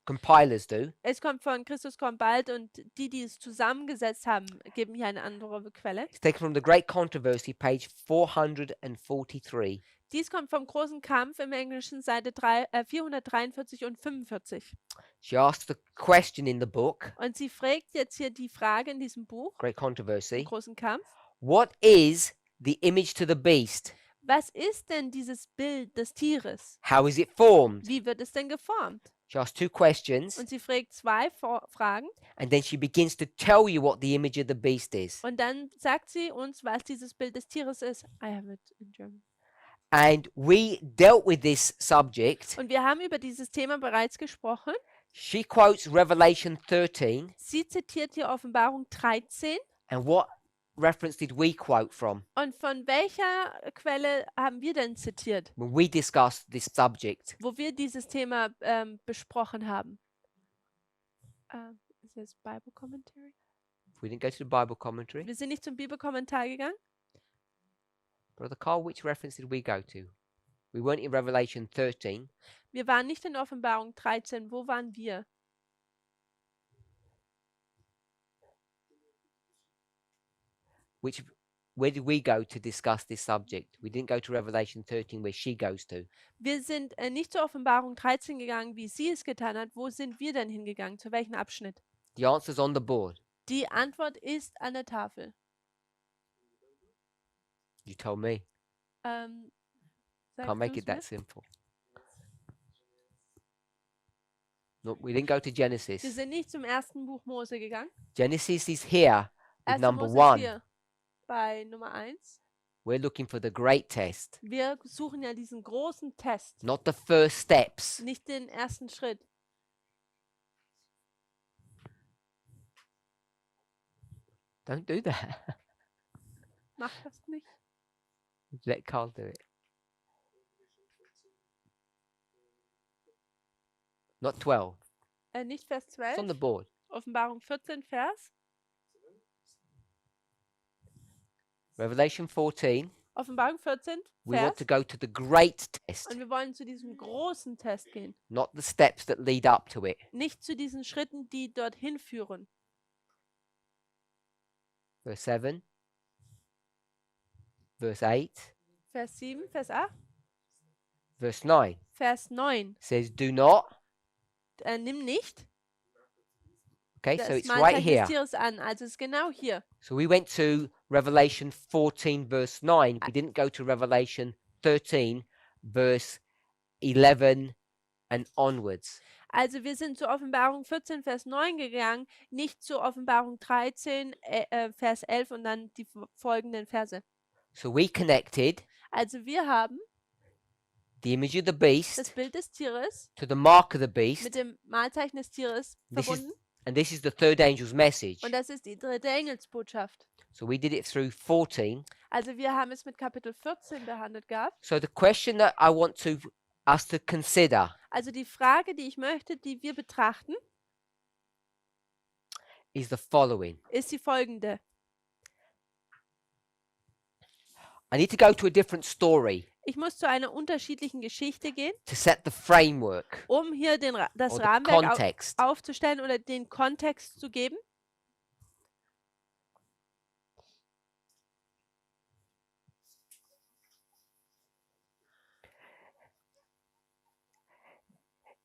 compilers do. Es kommt von Christus kommt bald und die es zusammengesetzt haben, geben hier eine andere Quelle. It's taken from the Great Controversy, page 443. Dies kommt vom großen Kampf im Englischen, Seite 443 und 45. She asks the question in the book, Und sie fragt jetzt hier die Frage in diesem Buch, Great im Controversy, großen Kampf. what is the image to the beast? Was ist denn dieses Bild des Tieres? How is it formed? Wie wird es denn geformt? She asks two questions, Und sie fragt zwei Fragen and then she begins to tell you what the image of the beast is. und dann sagt sie uns, was dieses Bild des Tieres ist. I have it in German. And we dealt with this subject. Und wir haben über dieses Thema bereits gesprochen. She quotes Revelation 13. Sie zitiert hier Offenbarung 13. And what reference did we quote from Und von welcher Quelle haben wir denn zitiert, when we discussed this subject? wo wir dieses Thema besprochen haben? Ist das Bible Commentary? We didn't go to the Bible commentary. Wir sind nicht zum Bibelkommentar gegangen. Brother Carl, which reference did we go to? We weren't in Revelation 13. Wir waren nicht in Offenbarung 13. Wo waren wir? Where did we go to discuss this subject? We didn't go to Revelation 13 where she goes to. Wir sind nicht zur Offenbarung 13 gegangen, wie sie es getan hat. Wo sind wir denn hingegangen? Zu welchem Abschnitt? The answer's on the board. Die Antwort ist an der Tafel. You told me. Sag Can't make du's it that mir? simple. No, we didn't go to Wir Genesis. sind nicht zum ersten Buch Mose gegangen. Genesis is here with 1. number Mose one. ist hier bei Nummer 1. We're looking for the great test, Wir suchen ja diesen großen Test, not the first steps. nicht den ersten Schritt. Don't do that. Mach das nicht. Let Carl do it. Not 12. Nicht Vers It's on 12. the board. Offenbarung 14, Vers. Revelation 14. Offenbarung 14, We want Vers. to go to the great test, Und wir wollen zu diesem großen Test gehen. not the steps that lead up to it. Nicht zu diesen Schritten, die dorthin führen. Verse 7. Verse 8. Vers 7, Vers 8, Verse 9 Vers 9. says, do not. Nimm nicht Okay, das so it's right Mahlzeichen des here. Tieres an. Also es ist genau hier. So we went to Revelation 14, verse 9. We didn't go to Revelation 13, verse 11 and onwards. Also wir sind zur Offenbarung 14, Vers 9 gegangen, nicht zur Offenbarung 13, Vers 11 und dann die folgenden Verse. So we connected Also wir haben the image of the das beast Bild des Tieres to the mark of the beast. mit dem Malzeichen des Tieres This is, verbunden and this is the third angel's message. und das ist die dritte Engelsbotschaft. So we did it through 14. Also wir haben es mit Kapitel 14 behandelt gehabt. So the question that I want us to consider Also die Frage, die ich möchte, die wir betrachten, is the following. ist die folgende. I need to go to a different story Ich muss zu einer unterschiedlichen Geschichte gehen, to set the framework um hier das or the Rahmenwerk context. aufzustellen oder den Kontext zu geben.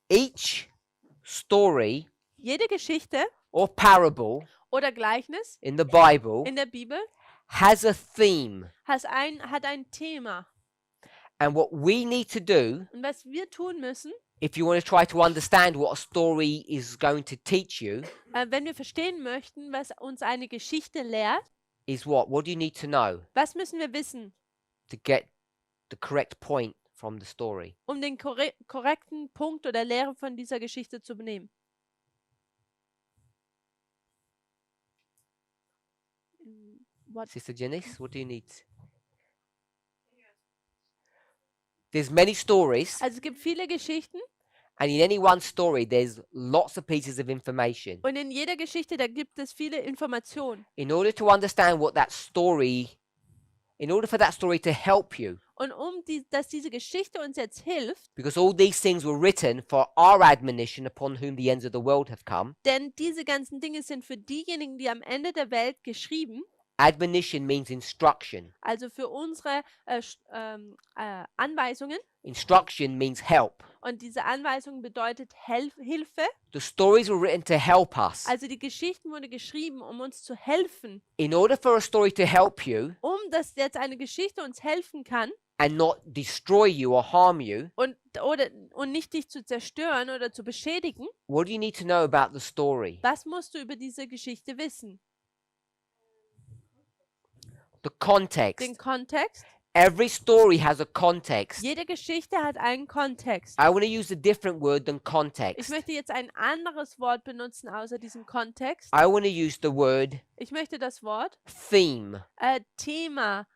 Each story Jede Geschichte or parable oder Gleichnis in the Bible in der Bibel has a theme. hat ein Thema. And what we need to do, Und was wir tun müssen, if you want to try to understand what a story is going to teach you, wenn wir verstehen möchten, was uns eine Geschichte lehrt, is what? What do you need to know was müssen wir wissen, to get the correct point from the story? um den korrekten Punkt oder Lehre von dieser Geschichte zu nehmen? What? Sister Janice, what do you need? There's many stories, Also es gibt viele Geschichten and in any one story, there's lots of pieces of information. und in jeder Geschichte, da gibt es viele Informationen. In order to understand what that story, in order for that story to help you, Und dass diese Geschichte uns jetzt hilft, because all these things were written for our admonition upon whom the ends of the world have come. denn diese ganzen Dinge sind für diejenigen, die am Ende der Welt geschrieben, Admonition means instruction. also für unsere Anweisungen. Instruction means help. Und diese Anweisung bedeutet Hilfe. The stories were written to help us. Also die Geschichten wurden geschrieben, um uns zu helfen. In order for a story to help you Dass jetzt eine Geschichte uns helfen kann and not destroy you or harm you, und nicht dich zu zerstören oder zu beschädigen, what do you need to know about the story? was musst du über diese Geschichte wissen? The context. Den Kontext. Every story has a context. Jede Geschichte hat einen Kontext. I want to use a different word than Ich context. möchte jetzt ein anderes Wort benutzen außer diesem Kontext. I want to use the word Ich möchte das Wort theme. Thema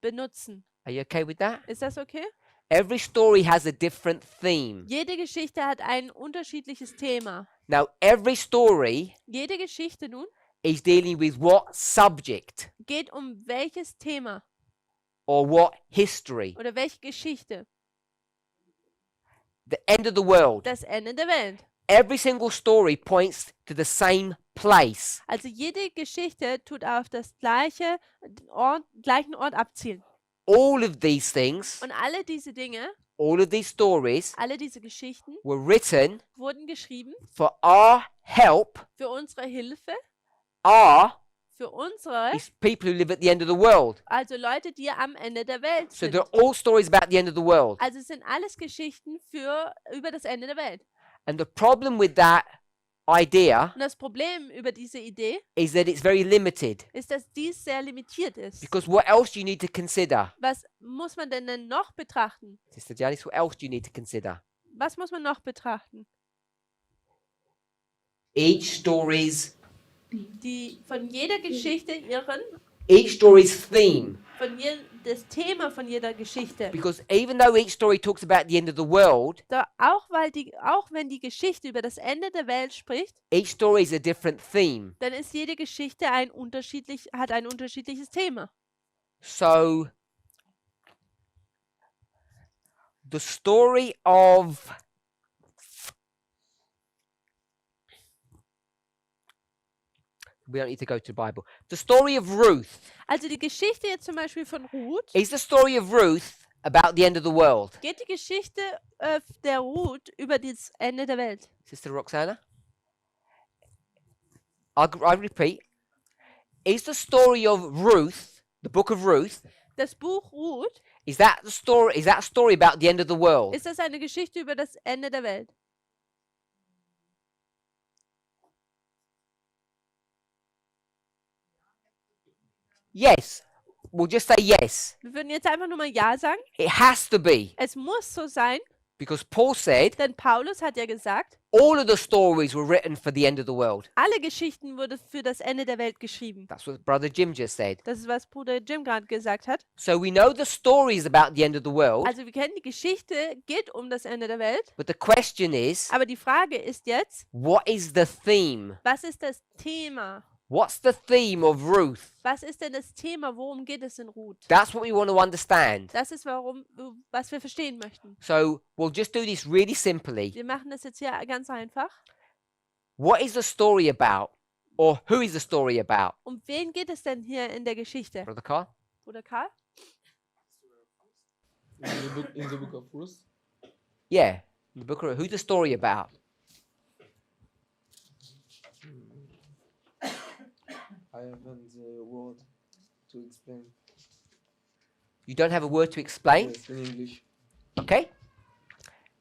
benutzen. Are you okay with that? Ist das okay? Every story has a different theme. Jede Geschichte hat ein unterschiedliches Thema. Now, every story Jede Geschichte nun is dealing with what subject geht um welches Thema or what history? oder welche Geschichte? The end of the world. Das Ende der Welt. Every single story points to the same place. Also jede Geschichte tut auf das gleichen Ort abzielen. All of these things, Und alle diese Dinge, all of these stories alle diese Geschichten were written wurden geschrieben for our help. für unsere Hilfe, Our für unsere, is people who live at the end of the world. also Leute, die am Ende der Welt So sind. they're all stories about the end of the world. Also es sind alles Geschichten über das Ende der Welt. And the problem with that idea Und das Problem über diese Idee is that it's very limited. ist, dass dies sehr limitiert ist. Because what else do you need to consider? Was muss man denn noch betrachten? Sister Janice, what else do you need to consider? Was muss man noch betrachten? Each story's Von jeder Geschichte each story's theme. Das Thema von jeder Geschichte. Because even though each story talks about the end of the world, Auch wenn die Geschichte über das Ende der Welt spricht, each story is a different theme. dann ist jede Geschichte hat ein unterschiedliches Thema. So the story of we don't need to go to the Bible. The story of Ruth. Also die Geschichte jetzt zum Beispiel von Ruth, Is the story of Ruth about the end of the world? geht die Geschichte der Ruth über das Ende der Welt. Sister Roxana? I repeat. Is the story of Ruth, the book of Ruth, Das Buch Ruth, is that a story about the end of the world? ist das eine Geschichte über das Ende der Welt? Yes. We'll just say yes. Wir würden jetzt einfach nur mal Ja sagen. It has to be. Es muss so sein, Because Paul said denn Paulus hat ja gesagt, all of the stories were written for the end of the world. alle Geschichten wurden für das Ende der Welt geschrieben. That's what Brother Jim just said. Das ist, was Bruder Jim gerade gesagt hat. So we know the stories about the end of the world, Also wir kennen die Geschichte, geht um das Ende der Welt. but the question is, Aber die Frage ist jetzt, what is the theme? was ist das Thema? What's the theme of Ruth? Was ist denn das Thema? Worum geht es in Ruth? That's what we want to understand. Das ist, was wir verstehen möchten. So we'll just do this really simply. Wir machen das jetzt hier ganz einfach. What is the story about? Or who is the story about? Um wen geht es denn hier in der Geschichte? Brother Carl? Bruder Karl? In the book of Ruth. Yeah. The book of who's the story about? I haven't the word to explain. You don't have a word to explain? Yes, in English. Okay.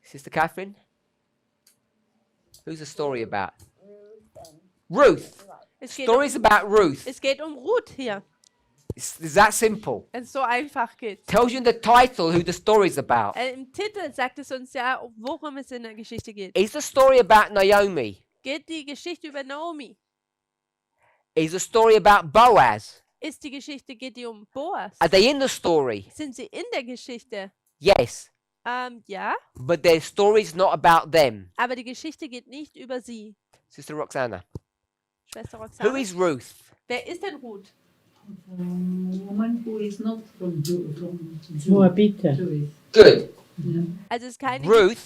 Sister Catherine? Who's the story about? Ruth. Es geht, Stories about Ruth. es geht um Ruth hier. It's that simple. Wenn es so einfach geht. Tells you in the title who the story's about. Im Titel sagt es uns ja, worum es in der Geschichte geht. Is the story about Naomi? Geht die Geschichte über Naomi? Is the story about Boaz? Ist die Geschichte, geht die um Boas? Are they in the story? Sind sie in der Geschichte? Yes. Ja, But their story's not about them. aber die Geschichte geht nicht über sie. Sister Roxana. Schwester Who Roxana. is Ruth? Wer ist denn Ruth? Woman who is not from Moabiter. Jewish. Good. Also es ist keine Ruth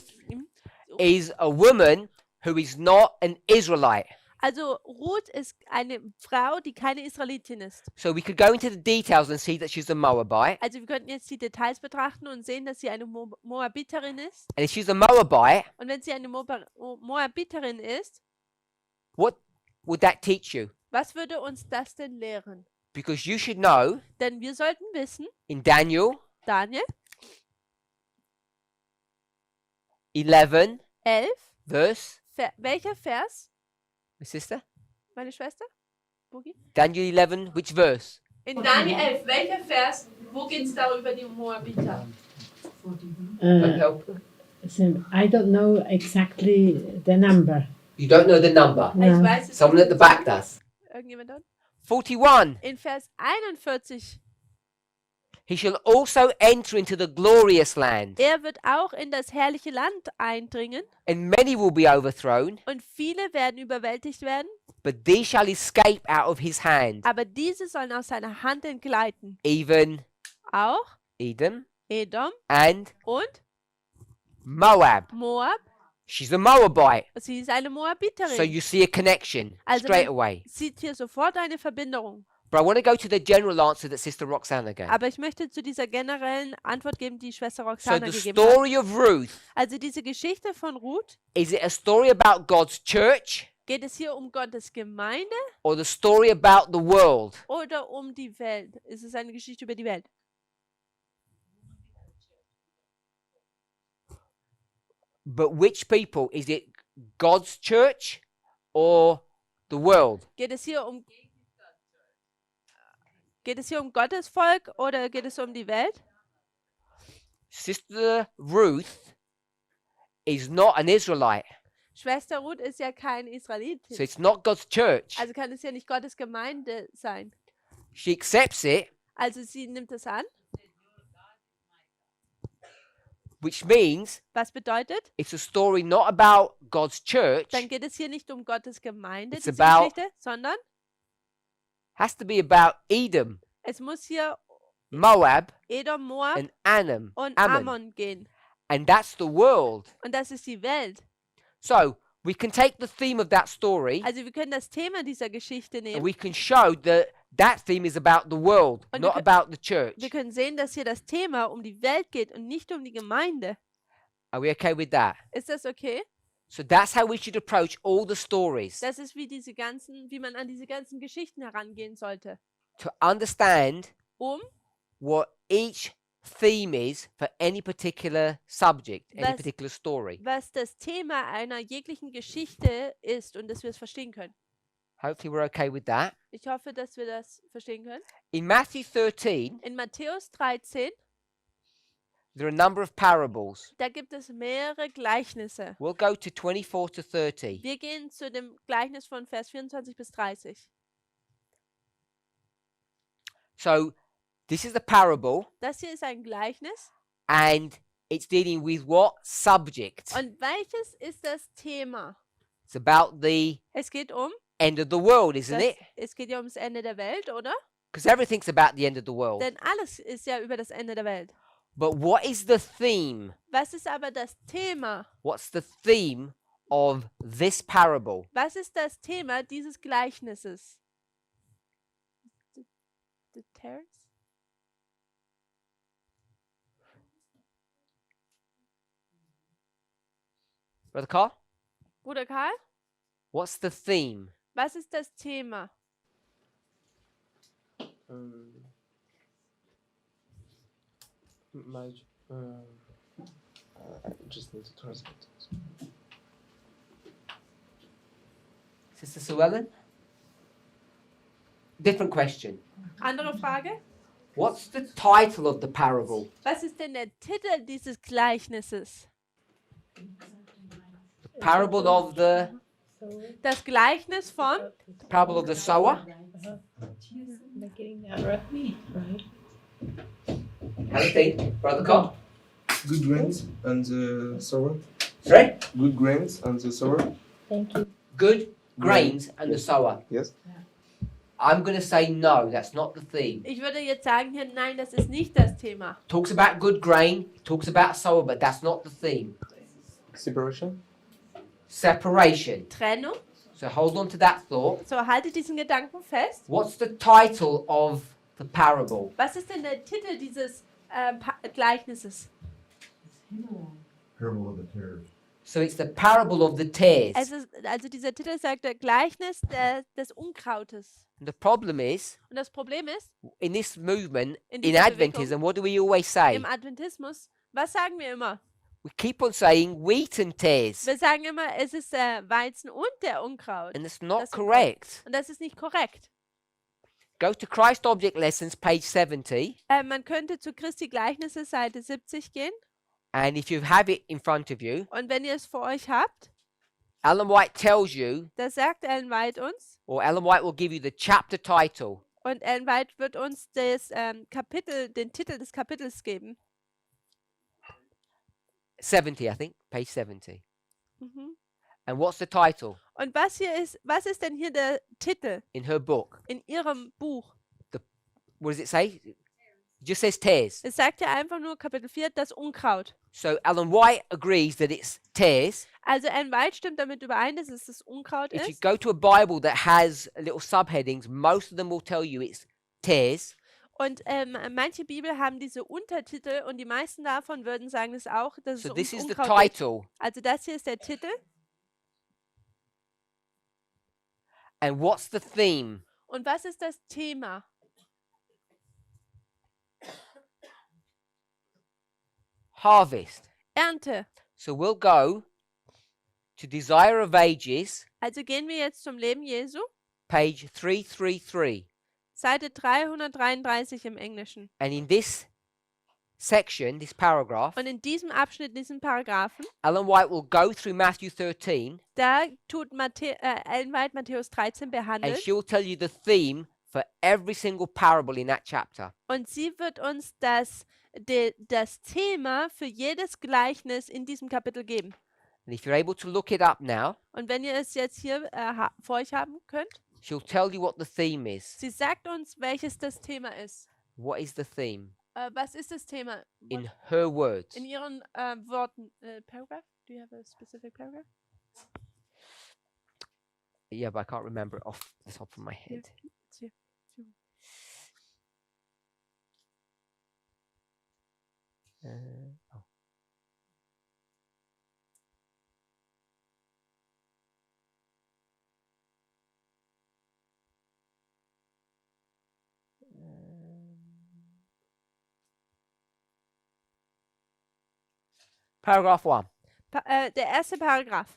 is a woman who is not an Israelite. Also Ruth ist eine Frau, die keine Israelitin ist. So we could go into the details and see that she's a Moabite. Also wir könnten jetzt die Details betrachten und sehen, dass sie eine Moabiterin ist. And if she's a Moabite, Und wenn sie eine Moabiterin ist, what would that teach you? was würde uns das denn lehren? Because you should know Denn wir sollten wissen, in Daniel Daniel 11, 11, verse, welcher Vers? my sister? Meine Schwester? Bogi? Daniel 11, which verse? In Daniel 11, welcher Vers? Wo geht es da über die Moabiter? I don't know exactly the number. You don't know the number. Ich No. weiß es Someone at the back does. Irgendjemand dort? 41. In Vers 41. He shall also enter into the glorious land, Er wird auch in das herrliche Land eindringen and many will be overthrown, und viele werden überwältigt werden, but these shall escape out of his hand. aber diese sollen aus seiner Hand entgleiten. Even Auch Edom Edom and und Moab. Moab. She's a Moabite. Sie ist eine So Moabiterin. you see a connection Also straight man away. sieht hier sofort eine Verbindung. But I want to go to the general answer that Sister Roxana gave. Aber ich möchte zu dieser generellen Antwort geben, die Schwester So Roxana the gegeben hat. story of Ruth, Also diese Geschichte von Ruth, is it a story about God's church geht es hier um Gottes Gemeinde or the story about the world? oder um die Welt? Ist es eine Geschichte über die Welt? But which people? Is it God's church or the world? Geht es hier um Gottes Volk oder geht es um die Welt? Sister Ruth is not an Israelite. Schwester Ruth ist ja kein Israelitin. So it's not God's church. Also kann es ja nicht Gottes Gemeinde sein. She accepts it, Also sie nimmt es an, which means was bedeutet, it's a story not about God's church. dann geht es hier nicht um Gottes Gemeinde, It's diese about- Geschichte, sondern Has to be about Edom, es muss hier Moab, Edom, Moab and Ammon. und Ammon gehen. And that's the world. Und das ist die Welt. So we can take the theme of that story Also wir können das Thema dieser Geschichte and nehmen. we can show that that theme is about the world, Und not wir about the church. Wir können sehen, dass hier das Thema um die Welt geht und nicht um die Gemeinde. Are we okay with that? Ist das okay? So that's how we should approach all the stories, Das ist wie man an diese ganzen Geschichten herangehen sollte, to understand um what each theme is for any particular subject, any Was- particular story. was das Thema einer jeglichen Geschichte ist und dass wir es verstehen können. Hopefully we're okay with that. Ich hoffe, dass wir das verstehen können. In Matthew 13, In Matthäus 13, there are a number of parables. da gibt es mehrere Gleichnisse. We'll go to 24 to 30. Wir gehen zu dem Gleichnis von Vers 24 bis 30. So this is the parable, Das hier ist ein Gleichnis. and it's dealing with what subject? Und welches ist das Thema? It's about the Es geht um, end of the world, isn't it? es geht ja ums Ende der Welt, oder? Because everything's about the end of the world. Denn alles ist ja über das Ende der Welt. But what is the theme? Was ist aber das Thema? What's the theme of this parable? Was ist das Thema dieses Gleichnisses? The tares? Brother Carl? Bruder Karl, What's the theme? was ist das Thema? My, I just need to translate it. Sister Sue Ellen? Different question. Andere Frage? What's the title of the parable? Was ist denn der Titel dieses Gleichnisses? The parable of the Das Gleichnis von parable of the sower? They're getting that right. Have a think, Brother Carl. Good grains and the sower. Sorry? Good grains and the sower. Thank you. Good grains and the sower. Yes. I'm going to say no, that's not the theme. Ich würde jetzt sagen hier, nein, das ist nicht das Thema. Talks about good grain, talks about sower, but that's not the theme. Separation. Separation. Trennung. So hold on to that thought. So, haltet diesen Gedanken fest. What's the title of the parable? Was ist denn der Titel dieses Gleichnisses? Parable of the tares. So it's the parable of the tares. Also dieser Titel sagt der Gleichnis des Unkrautes. And the problem is, Und das Problem ist, in this movement, In in dieser Adventism, what do we always say? im Adventismus, was sagen wir immer? We keep on saying wheat and tares. Wir sagen immer, es ist der Weizen und der Unkraut. And it's not Das ist correct. Und das ist nicht korrekt. Go to Christ Object Lessons, page 70. Man könnte zu Christi Gleichnisse Seite 70 gehen. And if you have it in front of you, Und wenn ihr es vor euch habt, Ellen White tells you, da sagt Ellen White uns, or Ellen White will give you the chapter title. und Ellen White wird uns das den Titel des Kapitels geben. 70, I think. Page 70. Mhm. And what's the title? Und was ist denn hier der Titel In her book. in ihrem Buch? What does it say? It just says tares. Es sagt ja einfach nur Kapitel 4, das Unkraut. So Ellen White agrees that it's tares. Also Ellen White stimmt damit überein, dass es das Unkraut If you ist. go to a Bible that has little subheadings, most of them will tell you it's tares. Und manche Bibel haben diese Untertitel und die meisten davon würden sagen es auch, dass So es this ums is the Unkraut geht. title. Also das hier ist der Titel. And what's the theme? Und was ist das Thema? Harvest. Ernte. So we'll go to Desire of Ages, Also gehen wir jetzt zum Leben Jesu. page 333. Seite 333 im Englischen. And in this section, this paragraph, Und in diesem Abschnitt, diesen Paragraphen, Ellen White will go through Matthew 13 da tut Ellen White Matthäus 13 and behandeln. she'll tell you the theme for every single parable in that chapter. Und sie wird uns das Thema für jedes Gleichnis in diesem Kapitel geben. And if you're able to look it up now, Und wenn ihr es jetzt hier vor euch haben könnt, she'll tell you what the theme is. sie sagt uns, welches das Thema ist. What is the theme? Was ist das Thema? In her words. In ihren Worten. Paragraph? Do you have a specific paragraph? Yeah, but I can't remember it off the top of my head. It's here. Oh. Paragraph 1. Der erste Paragraph.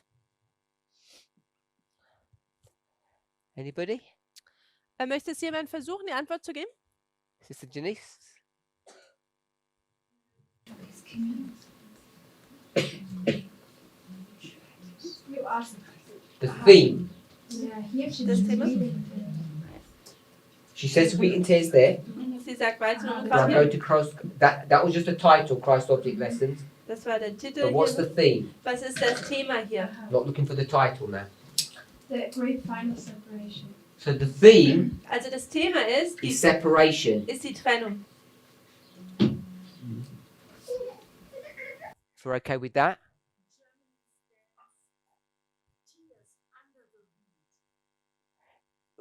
Anybody? Möchte es jemand versuchen, die Antwort zu geben? Sister Janice? The theme. Das Thema? She says wheat and tears there. Sie sagt Weizen und Now Unkraut go hier. to Christ. That was just a title, Christ Object Lessons. Das war der Titel But what's the hier. theme? Was ist das Thema hier? Not looking for the title now. The great final separation. So the theme Also das Thema ist die separation. Trennung. If we're okay with that.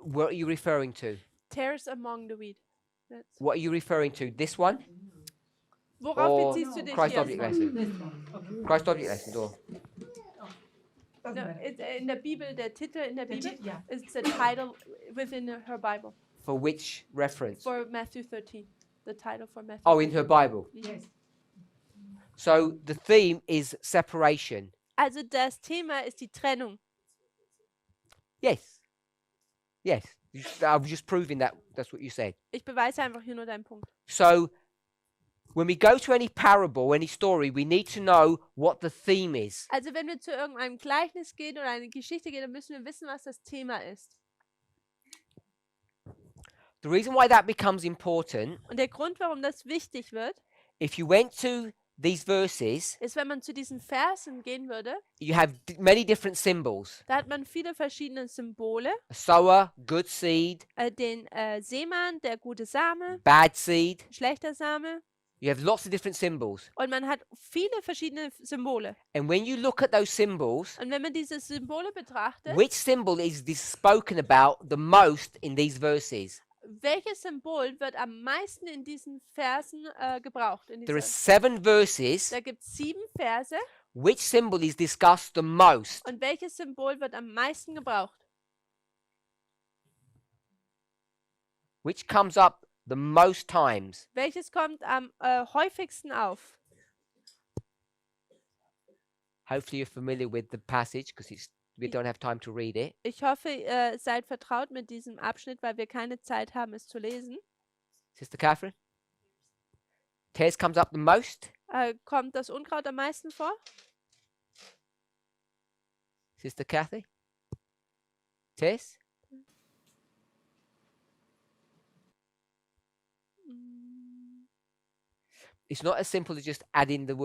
What are you referring to? Tares among the wheat. That's What are you referring to? This one? Worauf Or beziehst du dich Christ hier? Object Lessons? Christ Object Lessons or No, in der Bibel, der Titel in der Bibel ist the title within her Bible. for which reference? For Matthew 13. The title for Matthew Oh, in her 13. Bible. Yes. So the theme is separation. Also das Thema ist die Trennung. Yes. Yes. I was just proving that that's what you said. Ich beweise einfach hier nur deinen Punkt. So when we go to any parable, any story, we need to know what the theme is. Also wenn wir zu irgendeinem Gleichnis gehen oder eine Geschichte gehen, dann müssen wir wissen, was das Thema ist. The reason why that becomes important, Und der Grund, warum das wichtig wird, if you went to these verses, ist, wenn man zu diesen Versen gehen würde, you have many different symbols. da hat man viele verschiedene Symbole. A sower, good seed, Den Seemann, der gute Same, bad seed. schlechter Same. You have lots of different symbols. Und man hat viele verschiedene Symbole. And when you look at those symbols, Und wenn man diese Symbole betrachtet, which symbol is this spoken about the most in these verses? welches Symbol wird am meisten in diesen Versen gebraucht? In There are dieser, 7 verses. da gibt es 7 Verse. Which symbol is discussed the most? Und welches Symbol wird am meisten gebraucht? Which comes up the most times? Welches kommt am häufigsten auf? Hopefully you're familiar with the passage because we don't have time to read it. Ich hoffe, ihr seid vertraut mit diesem Abschnitt, weil wir keine Zeit haben, es zu lesen. Sister Catherine? Tears comes up the most? Kommt das Unkraut am meisten vor? Sister Kathy? Tears? It's not as simple as just adding the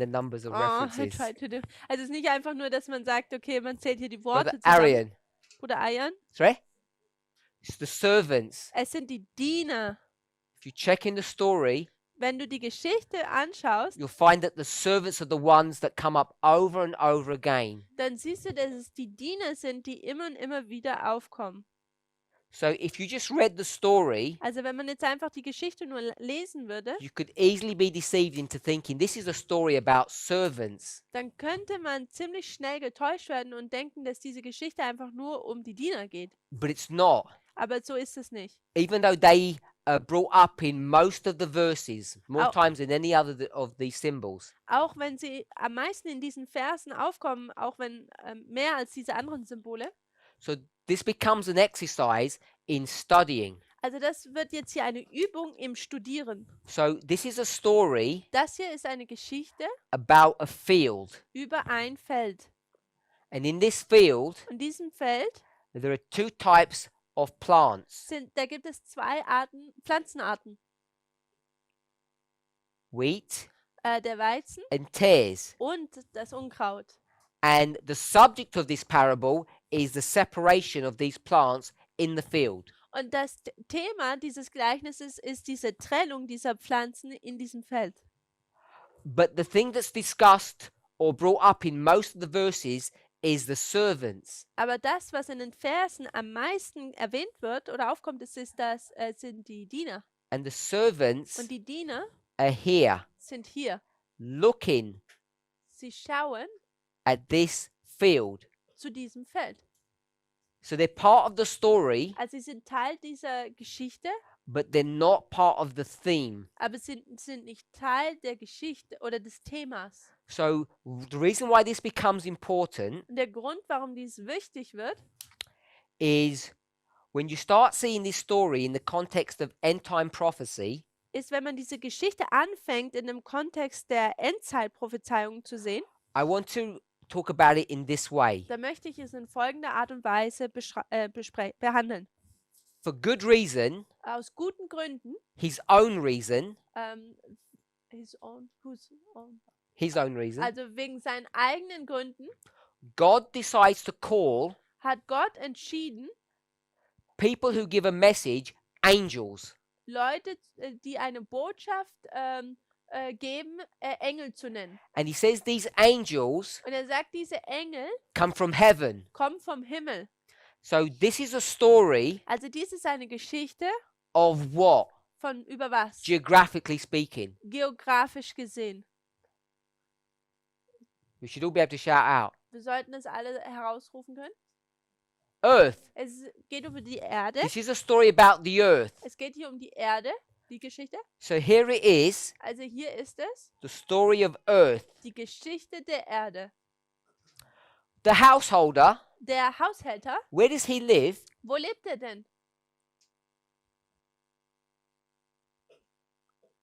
numbers or Oh, I references. tried to do. Also es ist nicht einfach nur, dass man sagt, okay, man zählt hier die Worte Brother zusammen. Arian, Bruder Ayan. sorry? It's the servants. Es sind die Diener. If you check in the story, Wenn du die Geschichte anschaust, you'll find that the servants are the ones that come up over and over again. dann siehst du, dass es die Diener sind, die immer und immer wieder aufkommen. So if you just read the story, Also wenn man jetzt einfach die Geschichte nur lesen würde, you could easily be deceived into thinking this is a story about servants. dann könnte man ziemlich schnell getäuscht werden und denken, dass diese Geschichte einfach nur um die Diener geht. But it's not. Aber so ist es nicht. Even though they are brought up in most of the verses, more Oh. times than any other of these symbols. Auch wenn sie am meisten in diesen Versen aufkommen, auch wenn mehr als diese anderen Symbole. So this becomes an exercise in studying. Also das wird jetzt hier eine Übung im Studieren. So this is a story Das hier ist eine Geschichte about a field. über ein Feld. And in this field, In diesem Feld there are 2 types of plants. da gibt es 2 Pflanzenarten. Wheat Der Weizen and tares. und das Unkraut. And the subject of this parable is the separation of these plants in the field. Und das Thema dieses Gleichnisses ist diese Trennung dieser Pflanzen in diesem Feld. But the thing that's discussed or brought up in most of the verses is the servants. Aber das, was in den Versen am meisten erwähnt wird oder aufkommt, sind die Diener. And the servants Und die Diener are here sind hier. looking Sie schauen at this field. zu diesem Feld. So they're part of the story, Also sie sind Teil dieser Geschichte, but they're not part of the theme. aber sind nicht Teil der Geschichte oder des Themas. So the reason why this becomes important Und der Grund, warum dies wichtig wird, is when you start seeing this story in the context of end time prophecy, ist, wenn man diese Geschichte anfängt, in dem Kontext der Endzeitprophezeiung zu sehen, I want to talk about it in this way. dann möchte ich es in folgender Art und Weise behandeln. For good reason, Aus guten Gründen, his own reason, whose own? his own reason, Also wegen seinen eigenen Gründen God decides to call hat Gott entschieden, people who give a message angels. Leute, die eine Botschaft geben, Engel zu nennen. And he says these angels Und er sagt, diese Engel come from heaven. kommen vom Himmel. So this is a story Also dies ist eine Geschichte of what? von über was? Geographically speaking. Geografisch gesehen. We should all be able to shout out. Wir sollten es alle herausrufen können. Earth. Es geht um die Erde. This is a story about the earth. Es geht hier um die Erde, die Geschichte. So here it is, Also hier ist es, the story of earth. die Geschichte der Erde. The householder, Der Haushälter, where does he live? wo lebt er denn?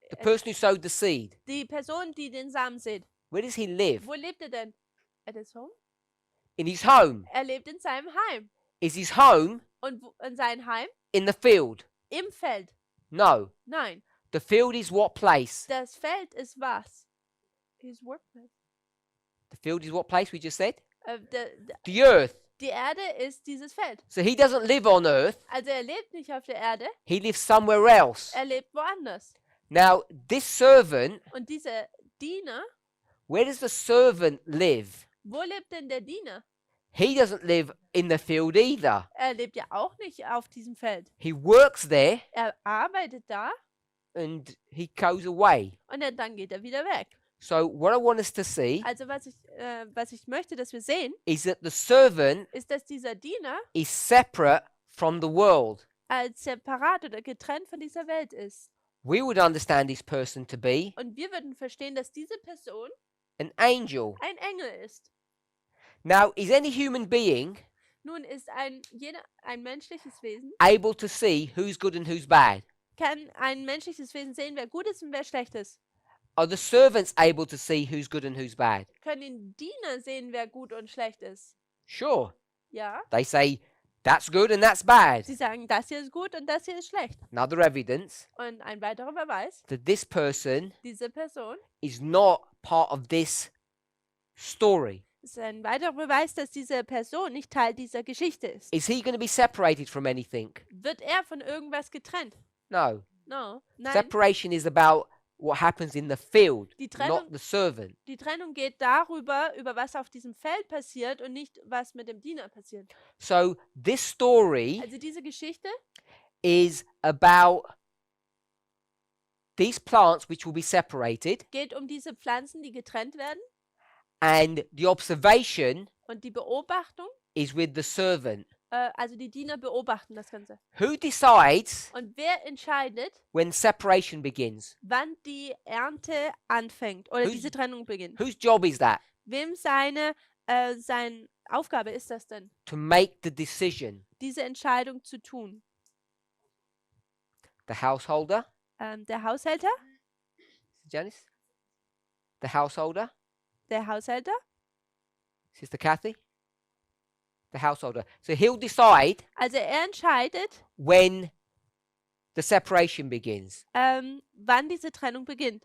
The person who sowed the seed. Die Person, die den Samen sät. Where does he live? Wo lebt er denn? At his home? In his home. Er lebt in seinem Heim. Is his home Und in sein Heim? in the field? Im Feld. No. Nein. The field is what place? Das Feld ist was? His workplace. The field is what place we just said? Die The earth. Erde ist dieses Feld. So he doesn't live on earth. Also er lebt nicht auf der Erde, He lives somewhere else. er lebt woanders. Now, this servant, Und dieser Diener, where does the servant live? wo lebt denn der Diener? He doesn't live in the field either. Er lebt ja auch nicht auf diesem Feld. He works there Er arbeitet da and he goes away. und dann geht er wieder weg. So what I want us to see Also was ich möchte, dass wir sehen, is that the servant ist, dass dieser Diener is separate from the world. als separat oder getrennt von dieser Welt ist. We would understand this person to be Und wir würden verstehen, dass diese Person an angel. ein Engel ist. Now, is any human being Nun ist ein menschliches Wesen, able to see who's good and who's bad? kann ein menschliches Wesen sehen, wer gut ist und wer schlecht ist. Are the servants able to see who's good and who's bad? Können die Diener sehen, wer gut und schlecht ist? Sure. Ja. They say that's good and that's bad. Sie sagen, das hier ist gut und das hier ist schlecht. Another evidence Und ein weiterer Beweis, that this person diese Person is not part of this story. ist ein weiterer Beweis, dass diese Person nicht Teil dieser Geschichte ist. Is he going to be separated from anything? Wird er von irgendwas getrennt? No. No. Nein. Separation is about what happens in the field, Die not Trennung- the servant. Die Trennung geht darüber, über was auf diesem Feld passiert und nicht, was mit dem Diener passiert. So this story Also diese Geschichte is about these plants which will be separated, geht um diese Pflanzen, die getrennt werden. and the observation Und die Beobachtung, is with the servant. also die Diener beobachten das Ganze. Who decides Und wer entscheidet, when separation begins? wann die Ernte anfängt oder Who's- diese Trennung beginnt? Whose job is that? Wem seine Aufgabe ist das denn, To make the decision. diese Entscheidung zu tun? The householder, Der Haushälter? Janice? The householder, Der Haushälter? Sister Kathy? The householder. So he'll decide Also er entscheidet, when the separation begins. wann diese Trennung beginnt.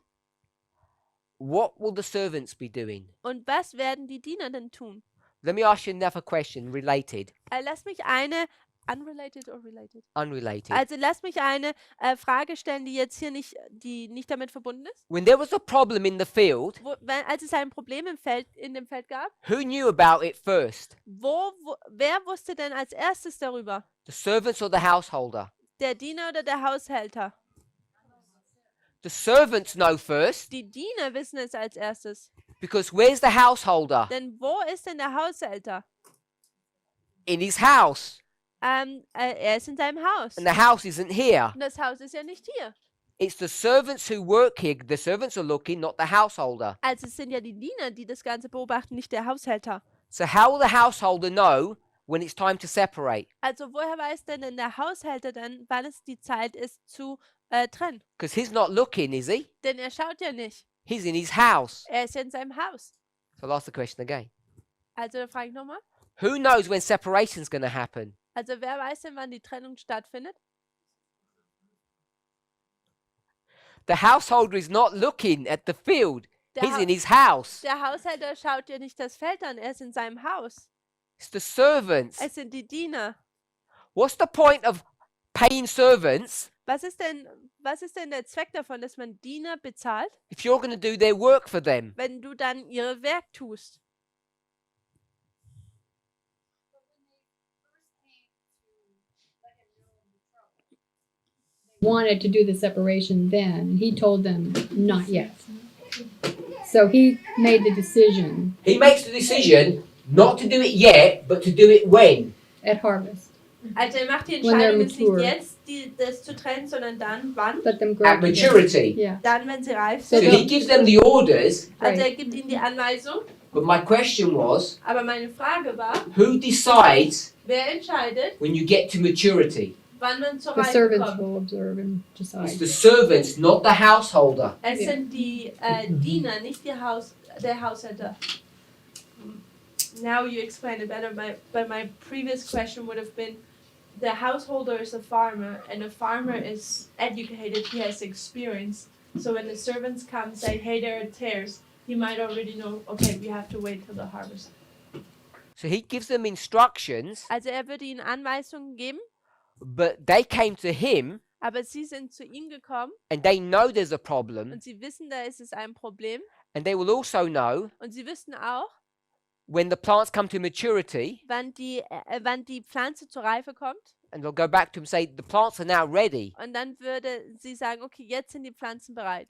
What will the servants be doing? Und was werden die Diener denn tun? Let me ask you another question related, Lass mich eine unrelated or related. unrelated. Also lass mich eine Frage stellen, die jetzt hier die nicht damit verbunden ist. When there was a problem in the field, Als es ein Problem in dem Feld gab, who knew about it first? wer wusste denn als erstes darüber? The servants or the householder? Der Diener oder der Haushälter? The servants know first, Die Diener wissen es als erstes. because where's the householder? Denn wo ist denn der Haushälter? In his house. Er ist in seinem Haus. and the house isn't here. Und das Haus ist ja nicht hier. It's the servants who work here. The servants are looking, not the householder. Also es sind ja die Diener, die das Ganze beobachten, nicht der Haushälter. So how will the householder know when it's time to separate? Also woher weiß denn der Haushälter dann, wann es die Zeit ist zu trennen? Because he's not looking, is he? Denn er schaut ja nicht. He's in his house. Er ist ja in seinem Haus. So I'll ask the question again. Also da frage ich nochmal. Who knows when separation's going to happen? Also wer weiß denn, wann die Trennung stattfindet? The householder is not looking at the field. Der, He's Hau- in his house. der Haushälter schaut ja nicht das Feld an, er ist in seinem Haus. It's the servants. Es sind die Diener. What's the point of paying servants Was ist denn der Zweck davon, dass man Diener bezahlt, if you're going to do their work for them? wenn du dann ihre Werk tust? Wanted to do the separation then. He told them not yet. So he made the decision He makes the decision not to do it yet, but to do it when? at harvest. Also er macht die When they're Entscheidung jetzt nicht mature. jetzt, das zu trennen, sondern dann, wann? Let them grow At together. maturity. Yeah. Dann, wenn sie reif So sind. he gives them the orders, Also er Right. gibt ihnen die Anweisung. but my question was, Aber meine Frage war, who decides wer entscheidet, when you get to maturity? wann man zur The Reife servants kommt? will observe and It's decide. the servants, not the householder. Es Ja. sind die Diener, nicht der Haushälter. Now you explain it better, but my previous question would have been, the householder is a farmer, and a farmer is educated, he has experience. So when the servants come and say, hey, there are tares, he might already know, okay, we have to wait till the harvest. So he gives them instructions, Also er würde ihnen Anweisungen geben, but they came to him aber sie sind zu ihm gekommen and they know there's a problem, und sie wissen, da ist es ein Problem. and they will also know Und sie wissen auch, when the plants come to maturity, wann die Pflanze zur Reife kommt. and they'll go back to him and say, the plants are now ready. Und dann würde sie sagen, okay, jetzt sind die Pflanzen bereit.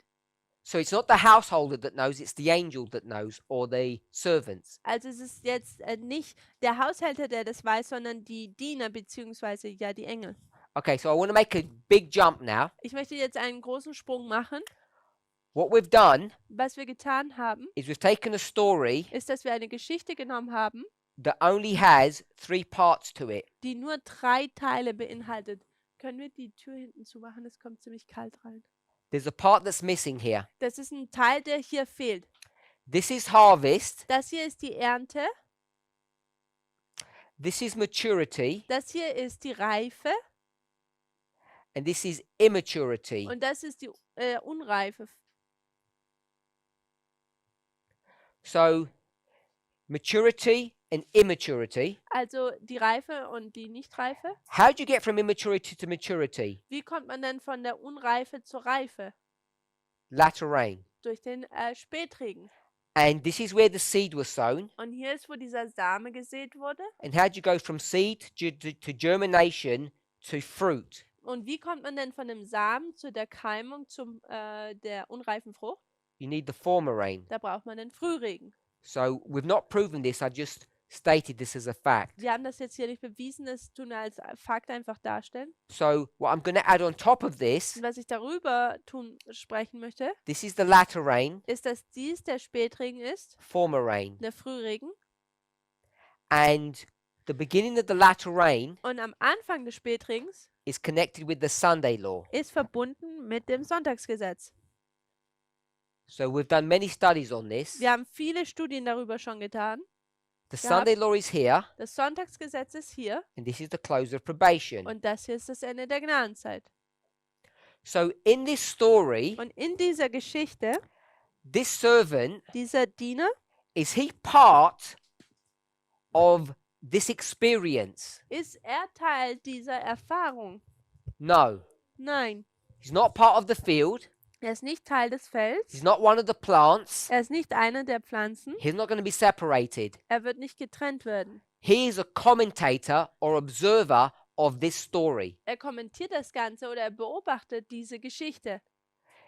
So it's not the householder that knows, it's the angel that knows, or the servants. Also es ist jetzt nicht der Haushälter, der das weiß, sondern die Diener beziehungsweise ja die Engel. Okay, so I want to make a big jump now. Ich möchte jetzt einen großen Sprung machen. What we've done Was wir getan haben, is we've taken a story ist, dass wir eine Geschichte genommen haben, that only has 3 parts to it. die nur 3 Teile beinhaltet. Können wir die Tür hinten zumachen? Es kommt ziemlich kalt rein. There's a part that's missing here. Das ist ein Teil, der hier fehlt. This is harvest. Das hier ist die Ernte. This is maturity. Das hier ist die Reife. And this is immaturity. Und das ist die Unreife. So maturity and immaturity. Also die Reife und die Nichtreife. How do you get from immaturity to maturity? Wie kommt man denn von der Unreife zur Reife? Latter rain. Durch den Spätregen. And this is where the seed was sown. Und hier ist, wo dieser Same gesät wurde. And how do you go from seed to germination to fruit? Und wie kommt man denn von dem Samen zu der Keimung, der unreifen Frucht? You need the former rain. Da braucht man den Frühregen. So we've not proven this, I just stated this as a fact. Wir haben das jetzt hier nicht bewiesen, das tun wir als Fakt einfach darstellen. So what I'm going to add on top of this, Und was ich darüber sprechen möchte, this is the latter rain, ist, dass dies der Spätregen ist, former rain. der Frühregen. And the beginning of the latter rain Und am Anfang des Spätregens is connected with the Sunday law. ist verbunden mit dem Sonntagsgesetz. So we've done many studies on this. Wir haben viele Studien darüber schon getan. The gehabt. Sunday law is here, Das Sonntagsgesetz ist hier and this is the close of probation. und das hier ist das Ende der Gnadenzeit. So in this story, Und in dieser Geschichte, this servant, dieser Diener, is he part of this experience? ist er Teil dieser Erfahrung? No. Nein, He's not part of the field. er ist nicht Teil des Felds. He's not one of the plants. Er ist nicht einer der Pflanzen. He's not going to be separated. Er wird nicht getrennt werden. He is a commentator or observer of this story. Er kommentiert das Ganze oder er beobachtet diese Geschichte.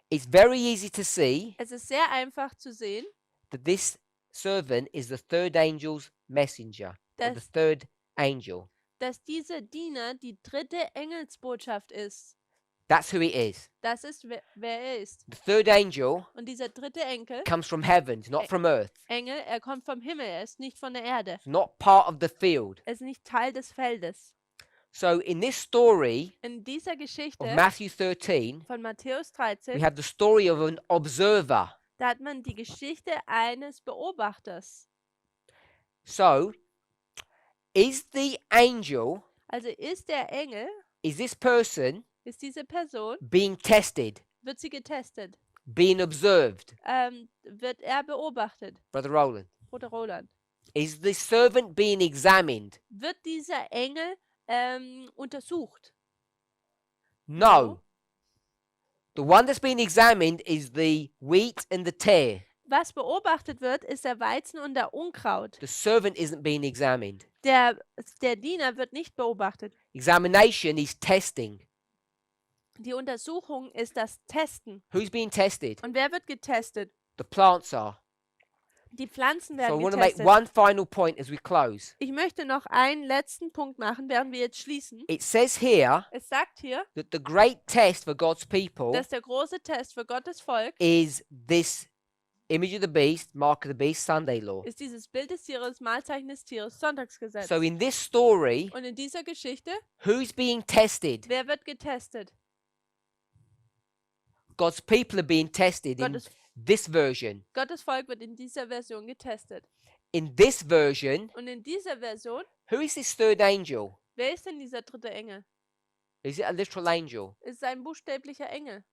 It's very easy to see Es ist sehr einfach zu sehen, that this servant is the third angel's messenger, or the Das- third angel. dass dieser Diener die dritte Engelsbotschaft ist. That's who he is. Das ist, wer er ist. The third angel Und dieser dritte Enkel, comes from heaven, not from earth. Engel, er kommt vom Himmel, er ist nicht von der Erde. It's not part of the field. Er ist nicht Teil des Feldes. So in this story In dieser of Geschichte Matthew 13, von Matthäus we 13, have the story of an observer. da hat man die Geschichte eines Beobachters. So, is the angel, Also ist der Engel, is this person ist diese Person, being tested, wird sie getestet, being observed? wird er beobachtet, Brother Roland. Bruder Roland. Is the servant being examined? Wird dieser Engel untersucht? No. The one that's being examined is the wheat and the tare. Was beobachtet wird, ist der Weizen und der Unkraut. The servant isn't being examined. Der Diener wird nicht beobachtet. Examination is testing. Die Untersuchung ist das Testen. Who's being tested? Und wer wird getestet? The plants are. Die Pflanzen So I werden want to make getestet. one final point as we close. Ich möchte noch einen letzten Punkt machen, während wir jetzt schließen. It says here Es sagt hier, that the great test for God's people dass der große Test für Gottes Volk is this image of the beast, mark of the beast, Sunday law. ist dieses Bild des Tieres, Malzeichen des Tieres, Sonntagsgesetz. So in this story, Und in dieser Geschichte, who's being tested? wer wird getestet? God's people are being tested in Gottes, this version. Gottes Volk wird in dieser Version getestet. In this version, Und in dieser Version, who is this third angel? wer ist denn dieser dritte Engel? Is it a literal angel? Ist es ein buchstäblicher Engel?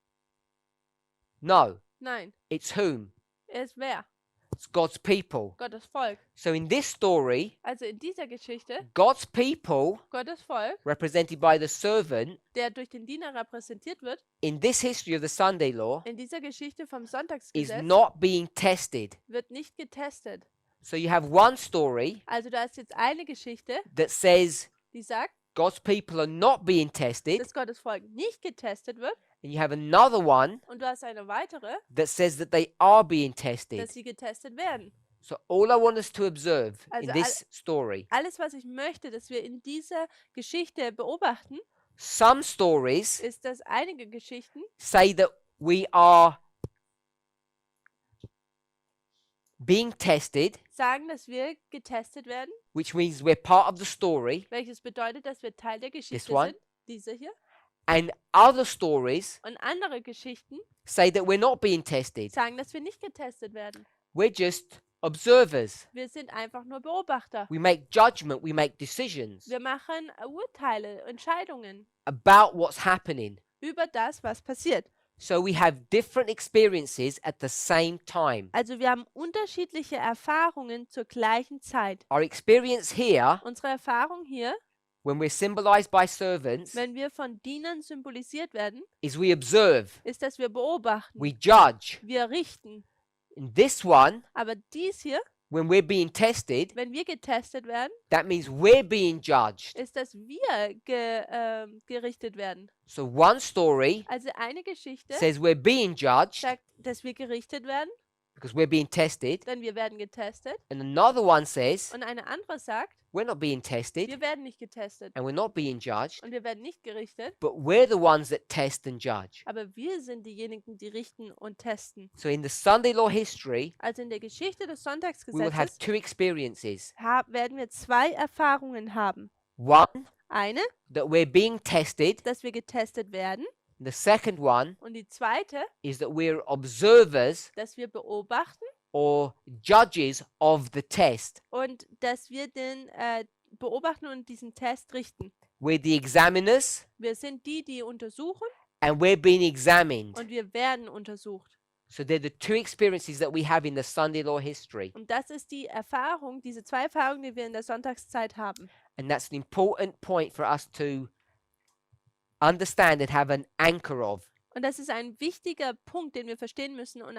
No. Nein. It's whom? Er ist wer? It's God's people. Gottes Volk. So in this story, Also in dieser Geschichte, God's people, Gottes Volk, represented by the servant, der durch den Diener repräsentiert wird, in this history of the Sunday law, in dieser Geschichte vom is Sonntagsgesetz, not being tested. wird nicht getestet. So you have one story Also da ist jetzt eine Geschichte, that says die sagt, God's people are not being tested, dass Gottes Volk nicht getestet wird. and you have another one Und du hast eine weitere, that says that they are being tested. dass sie getestet werden. So all I want us to observe in Also this story, Alles, was ich möchte, dass wir in dieser Geschichte beobachten, some stories ist, dass einige Geschichten say that we are being tested, sagen, dass wir getestet werden, which means we're part of the story, welches bedeutet, dass wir Teil der Geschichte one. sind, diese hier. and other stories Und andere Geschichten say that we're not being tested. sagen, dass wir nicht getestet werden. We're just observers. Wir sind einfach nur Beobachter. We make judgment, we make decisions Wir machen Urteile, Entscheidungen about what's happening. über das, was passiert. So we have different experiences at the same time. Also wir haben unterschiedliche Erfahrungen zur gleichen Zeit. Our experience here, Unsere Erfahrung hier, when we're symbolized by servants, wenn wir von Dienern symbolisiert werden, is we observe, ist, dass wir beobachten, we judge. wir richten. In this one, Aber dies hier, when we're being tested, wenn wir getestet werden, that means we're being judged. ist, dass wir gerichtet werden. So one story Also eine Geschichte says we're being judged sagt, dass wir gerichtet werden, because we're being tested, denn wir werden getestet. and another one says Und eine andere sagt, we're not being tested wir werden nicht getestet and we're not being judged, und wir werden nicht gerichtet. but we're the ones that test and judge. Aber wir sind diejenigen, die richten und testen. So in the Sunday law history, Also in der Geschichte des we will have Sonntagsgesetzes two experiences. werden wir zwei Erfahrungen haben. One, Eine, that we're being tested. dass wir getestet werden. The second one Und die zweite, is that we're observers dass wir beobachten or judges of the test. und dass wir den beobachten und diesen Test richten. We're the examiners Wir sind die, die untersuchen and we're being examined. und wir werden untersucht. So they're the two experiences that we have in the Sunday law history. Und das ist die Erfahrung, diese zwei Erfahrungen, die wir in der Sonntagszeit haben. And that's an important point for us to understand and have an anchor of. Und das ist ein wichtiger Punkt, den wir verstehen müssen und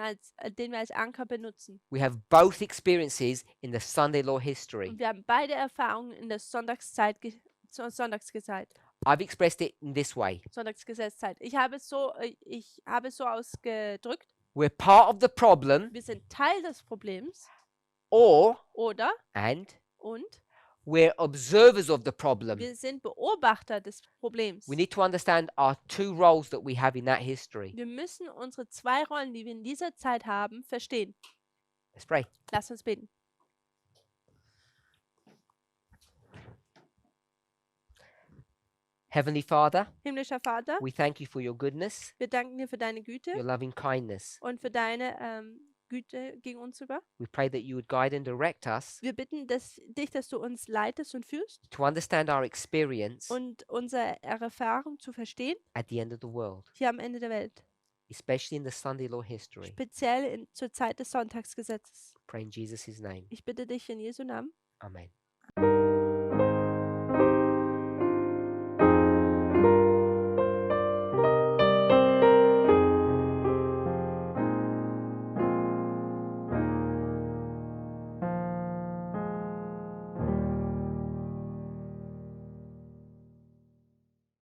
den wir als Anker benutzen. We have both experiences in the Sunday law history. Und wir haben beide Erfahrungen in der Sonntagsgesetzzeit. I've expressed it in this way. Sonntagsgesetzzeit. Ich habe es so ausgedrückt. We're part of the problem Wir sind Teil des Problems or oder and und We're observers of the problem. Wir sind Beobachter des Problems. We need to understand our two roles that we have in that history. Wir müssen unsere zwei Rollen, die wir in dieser Zeit haben, verstehen. Let's pray. Lass uns beten. Heavenly Father, Himmlischer Vater, we thank you for your goodness, wir danken dir für deine your Güte loving kindness. und für deine Güte gegen uns über. We pray that you would guide and direct us Wir bitten dich, dass du uns leitest und führst to understand our experience und unsere Erfahrung zu verstehen at the end of the world, hier am Ende der Welt. especially in the Sunday law history. Speziell zur Zeit des Sonntagsgesetzes. Pray in Jesus' name. Ich bitte dich in Jesu Namen. Amen.